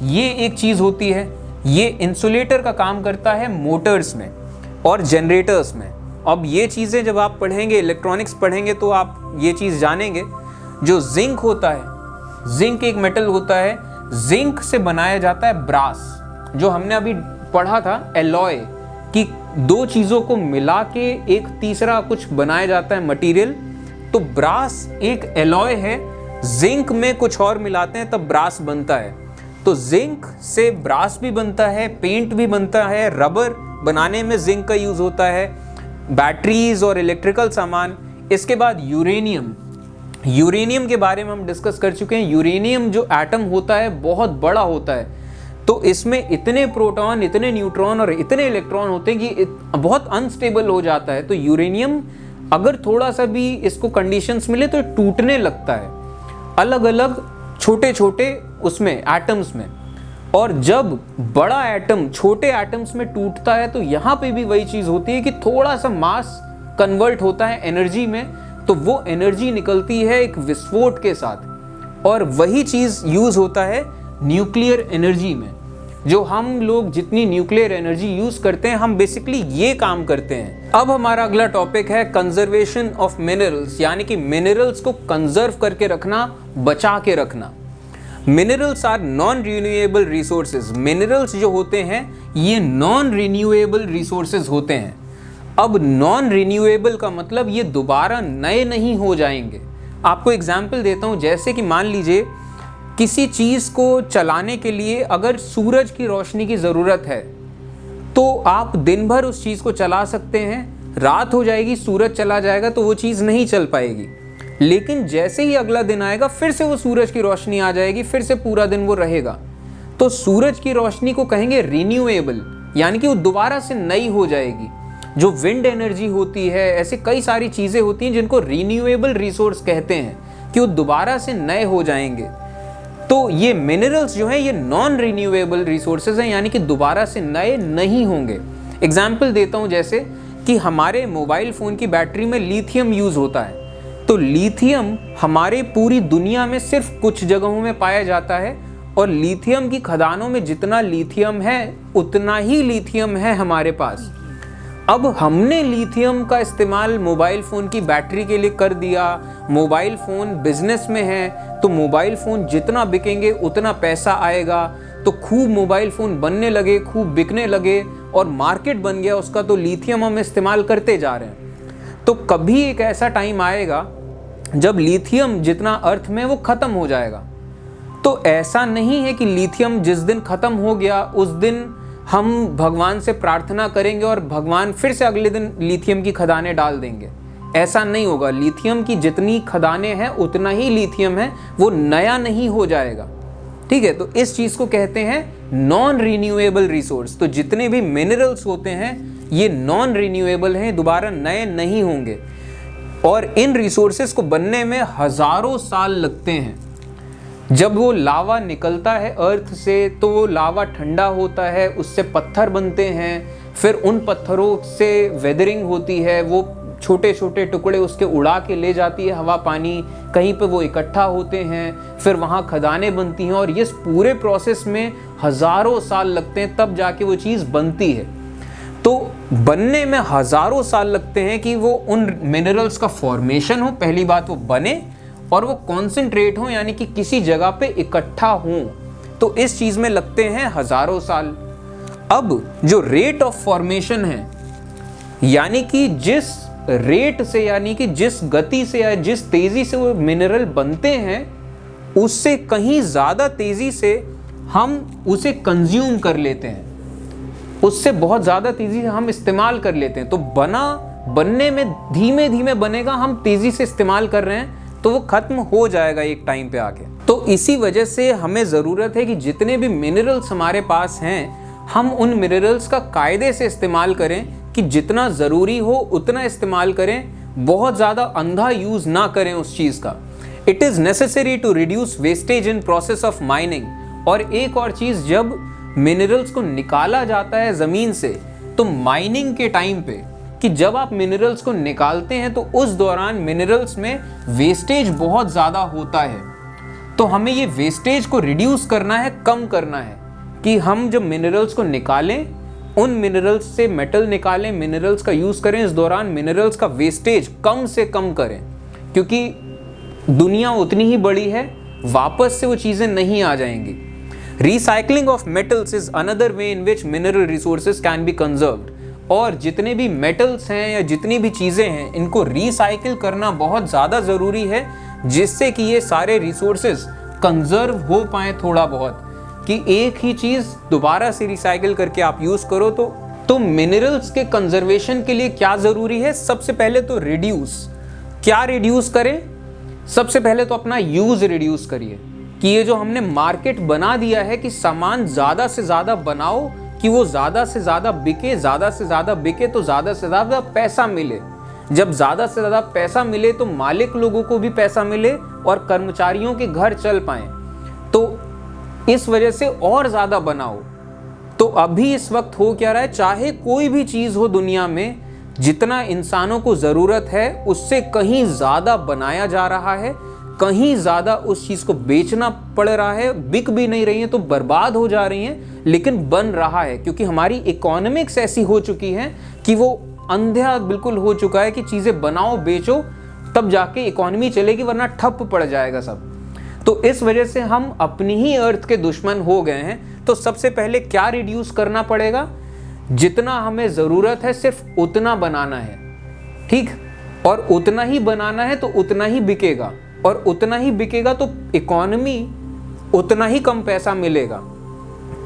ये एक चीज़ होती है, ये इंसुलेटर का काम करता है मोटर्स में और जनरेटर्स में। अब ये चीज़ें जब आप पढ़ेंगे, इलेक्ट्रॉनिक्स पढ़ेंगे, तो आप ये चीज़ जानेंगे। जो जिंक होता है, जिंक एक मेटल होता है, जिंक से बनाया जाता है ब्रास। जो हमने अभी पढ़ा था एलॉय, कि दो चीज़ों को मिला के एक तीसरा कुछ बनाया जाता है मटेरियल, तो ब्रास एक एलॉय है। जिंक में कुछ और मिलाते हैं तब ब्रास बनता है। तो जिंक से ब्रास भी बनता है, पेंट भी बनता है, रबर बनाने में जिंक का यूज होता है, बैटरीज और इलेक्ट्रिकल सामान। इसके बाद यूरेनियम के बारे में हम डिस्कस कर चुके हैं। यूरेनियम जो एटम होता है बहुत बड़ा होता है, तो इसमें इतने प्रोटॉन, इतने न्यूट्रॉन और इतने इलेक्ट्रॉन होते हैं कि बहुत अनस्टेबल हो जाता है। तो यूरेनियम अगर थोड़ा सा भी इसको कंडीशंस मिले तो टूटने लगता है अलग अलग छोटे छोटे उसमें एटम्स में। और जब बड़ा एटम छोटे एटम्स में टूटता है तो यहाँ पे भी वही चीज़ होती है कि थोड़ा सा मास कन्वर्ट होता है एनर्जी में, तो वो एनर्जी निकलती है एक विस्फोट के साथ। और वही चीज़ यूज़ होता है न्यूक्लियर एनर्जी में। जो हम लोग जितनी न्यूक्लियर एनर्जी यूज़ करते हैं, हम बेसिकली ये काम करते हैं। अब हमारा अगला टॉपिक है कंजर्वेशन ऑफ मिनरल्स, यानी कि मिनरल्स को कंजर्व करके रखना, बचा के रखना। Minerals are non renewable resources. Minerals जो होते हैं ये नॉन रिन्यूएबल रिसोर्सेज होते हैं। अब नॉन रिन्यूएबल का मतलब ये दोबारा नए नहीं हो जाएंगे। आपको एग्जाम्पल देता हूँ, जैसे कि मान लीजिए किसी चीज़ को चलाने के लिए अगर सूरज की रोशनी की ज़रूरत है तो आप दिन भर उस चीज़ को चला सकते हैं, रात हो जाएगी, सूरज चला जाएगा तो वो चीज़ नहीं चल पाएगी। लेकिन जैसे ही अगला दिन आएगा फिर से वो सूरज की रोशनी आ जाएगी, फिर से पूरा दिन वो रहेगा। तो सूरज की रोशनी को कहेंगे रिन्यूएबल, यानी कि वो दोबारा से नई हो जाएगी। जो विंड एनर्जी होती है, ऐसे कई सारी चीज़ें होती हैं जिनको रिन्यूएबल रिसोर्स कहते हैं कि वो दोबारा से नए हो जाएंगे। तो ये मिनरल्स जो है ये नॉन रिन्यूएबल रिसोर्सेज हैं, यानी कि दोबारा से नए नहीं होंगे। एग्जाम्पल देता हूँ, जैसे कि हमारे मोबाइल फ़ोन की बैटरी में लिथियम यूज़ होता है। तो लिथियम हमारे पूरी दुनिया में सिर्फ कुछ जगहों में पाया जाता है, और लिथियम की खदानों में जितना लिथियम है उतना ही लिथियम है हमारे पास। अब हमने लिथियम का इस्तेमाल मोबाइल फ़ोन की बैटरी के लिए कर दिया। मोबाइल फ़ोन बिजनेस में है, तो मोबाइल फ़ोन जितना बिकेंगे उतना पैसा आएगा। तो खूब मोबाइल फ़ोन बनने लगे, खूब बिकने लगे और मार्केट बन गया उसका, तो लिथियम हम इस्तेमाल करते जा रहे हैं। तो कभी एक ऐसा टाइम आएगा जब लिथियम जितना अर्थ में वो ख़त्म हो जाएगा। तो ऐसा नहीं है कि लिथियम जिस दिन ख़त्म हो गया उस दिन हम भगवान से प्रार्थना करेंगे और भगवान फिर से अगले दिन लिथियम की खदानें डाल देंगे। ऐसा नहीं होगा। लिथियम की जितनी खदानें हैं उतना ही लिथियम है, वो नया नहीं हो जाएगा। ठीक है, तो इस चीज़ को कहते हैं नॉन रिन्यूएबल रिसोर्स। तो जितने भी मिनरल्स होते हैं ये नॉन रिन्यूएबल हैं, दोबारा नए नहीं होंगे। और इन रिसोर्सेज को बनने में हज़ारों साल लगते हैं। जब वो लावा निकलता है अर्थ से तो वो लावा ठंडा होता है, उससे पत्थर बनते हैं, फिर उन पत्थरों से वेदरिंग होती है, वो छोटे छोटे टुकड़े उसके उड़ा के ले जाती है हवा पानी, कहीं पे वो इकट्ठा होते हैं, फिर वहाँ खदानें बनती हैं। और ये पूरे प्रोसेस में हज़ारों साल लगते हैं, तब जाके वो चीज़ बनती है। तो बनने में हज़ारों साल लगते हैं कि वो उन मिनरल्स का फॉर्मेशन हो, पहली बात वो बने, और वो कॉन्सेंट्रेट हो, यानी कि किसी जगह पे इकट्ठा हो। तो इस चीज़ में लगते हैं हज़ारों साल। अब जो रेट ऑफ फॉर्मेशन है, यानी कि जिस रेट से, यानी कि जिस गति से या जिस तेज़ी से वो मिनरल बनते हैं, उससे कहीं ज़्यादा तेज़ी से हम उसे कंज्यूम कर लेते हैं, उससे बहुत ज़्यादा तेज़ी से हम इस्तेमाल कर लेते हैं। तो बनने में धीमे धीमे बनेगा, हम तेज़ी से इस्तेमाल कर रहे हैं तो वो ख़त्म हो जाएगा एक टाइम पे आके। तो इसी वजह से हमें ज़रूरत है कि जितने भी मिनरल्स हमारे पास हैं हम उन मिनरल्स का कायदे से इस्तेमाल करें, कि जितना ज़रूरी हो उतना इस्तेमाल करें, बहुत ज़्यादा अंधा यूज़ ना करें उस चीज़ का। It is necessary to reduce wastage in process of mining. और एक और चीज़, जब मिनरल्स को निकाला जाता है ज़मीन से, तो माइनिंग के टाइम पे, कि जब आप मिनरल्स को निकालते हैं तो उस दौरान मिनरल्स में वेस्टेज बहुत ज़्यादा होता है। तो हमें ये वेस्टेज को रिड्यूस करना है, कम करना है, कि हम जब मिनरल्स को निकालें, उन मिनरल्स से मेटल निकालें, मिनरल्स का यूज़ करें, इस दौरान मिनरल्स का वेस्टेज कम से कम करें, क्योंकि दुनिया उतनी ही बड़ी है, वापस से वो चीज़ें नहीं आ जाएंगी। Recycling of metals is another way in which mineral resources can be conserved. और जितने भी मेटल्स हैं या जितनी भी चीज़ें हैं, इनको रिसाइकिल करना बहुत ज़्यादा ज़रूरी है, जिससे कि ये सारे रिसोर्सेज कंजर्व हो पाएँ थोड़ा बहुत, कि एक ही चीज़ दोबारा से रिसाइकिल करके आप यूज़ करो तो तो मिनरल्स के कंजर्वेशन के लिए क्या जरूरी है? सबसे पहले तो रिड्यूस। क्या रिड्यूस करें? सबसे पहले तो अपना यूज रिड्यूस करिए कि ये जो हमने मार्केट बना दिया है कि सामान ज्यादा से ज्यादा बनाओ कि वो ज्यादा से ज्यादा बिके, ज्यादा से ज्यादा बिके तो ज्यादा से ज्यादा पैसा मिले। जब ज्यादा से ज्यादा पैसा मिले तो मालिक लोगों को भी पैसा मिले और कर्मचारियों के घर चल पाए। तो इस वजह से और ज्यादा बनाओ। तो अभी इस वक्त हो क्या रहा है, चाहे कोई भी चीज हो दुनिया में, जितना इंसानों को जरूरत है उससे कहीं ज्यादा बनाया जा रहा है, कहीं ज्यादा उस चीज को बेचना पड़ रहा है। बिक भी नहीं रही है तो बर्बाद हो जा रही हैं, लेकिन बन रहा है क्योंकि हमारी इकोनॉमिक्स ऐसी हो चुकी है कि वो अंधा बिल्कुल हो चुका है कि चीजें बनाओ बेचो तब जाके इकोनॉमी चलेगी, वरना ठप पड़ जाएगा सब। तो इस वजह से हम अपनी ही अर्थ के दुश्मन हो गए हैं। तो सबसे पहले क्या रिड्यूस करना पड़ेगा? जितना हमें जरूरत है सिर्फ उतना बनाना है, ठीक? और उतना ही बनाना है तो उतना ही बिकेगा, और उतना ही बिकेगा तो इकोनॉमी उतना ही कम पैसा मिलेगा।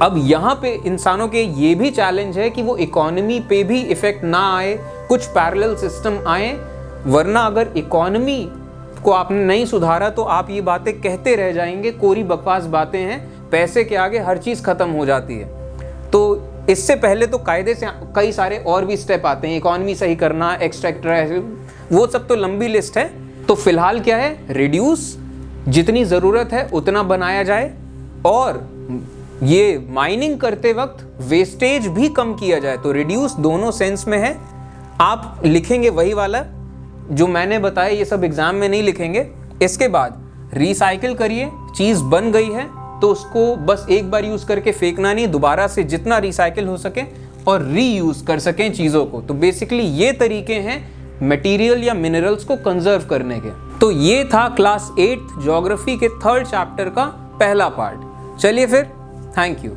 अब यहाँ पे इंसानों के ये भी चैलेंज है कि वो इकोनॉमी पे भी इफेक्ट ना आए, कुछ पैरेलल सिस्टम आए, वरना अगर इकोनॉमी को आपने नहीं सुधारा तो आप ये बातें कहते रह जाएंगे, कोरी बकवास बातें हैं, पैसे के आगे हर चीज खत्म हो जाती है। तो इससे पहले तो कायदे से कई सारे और भी स्टेप आते हैं, इकोनॉमी सही करना, एक्सट्रैक्टर, वो सब तो लंबी लिस्ट है। तो फिलहाल क्या है, रिड्यूस, जितनी जरूरत है उतना बनाया जाए, और ये माइनिंग करते वक्त वेस्टेज भी कम किया जाए। तो रिड्यूस दोनों सेंस में है। आप लिखेंगे वही वाला जो मैंने बताया, ये सब एग्जाम में नहीं लिखेंगे। इसके बाद रिसाइकिल करिए, चीज बन गई है तो उसको बस एक बार यूज करके फेंकना नहीं, दोबारा से जितना रिसाइकिल हो सके और रीयूज कर सकें चीजों को। तो बेसिकली ये तरीके हैं मटेरियल या मिनरल्स को कंजर्व करने के। तो ये था क्लास 8 ज्योग्राफी के 3rd चैप्टर का पहला पार्ट। चलिए फिर, थैंक यू।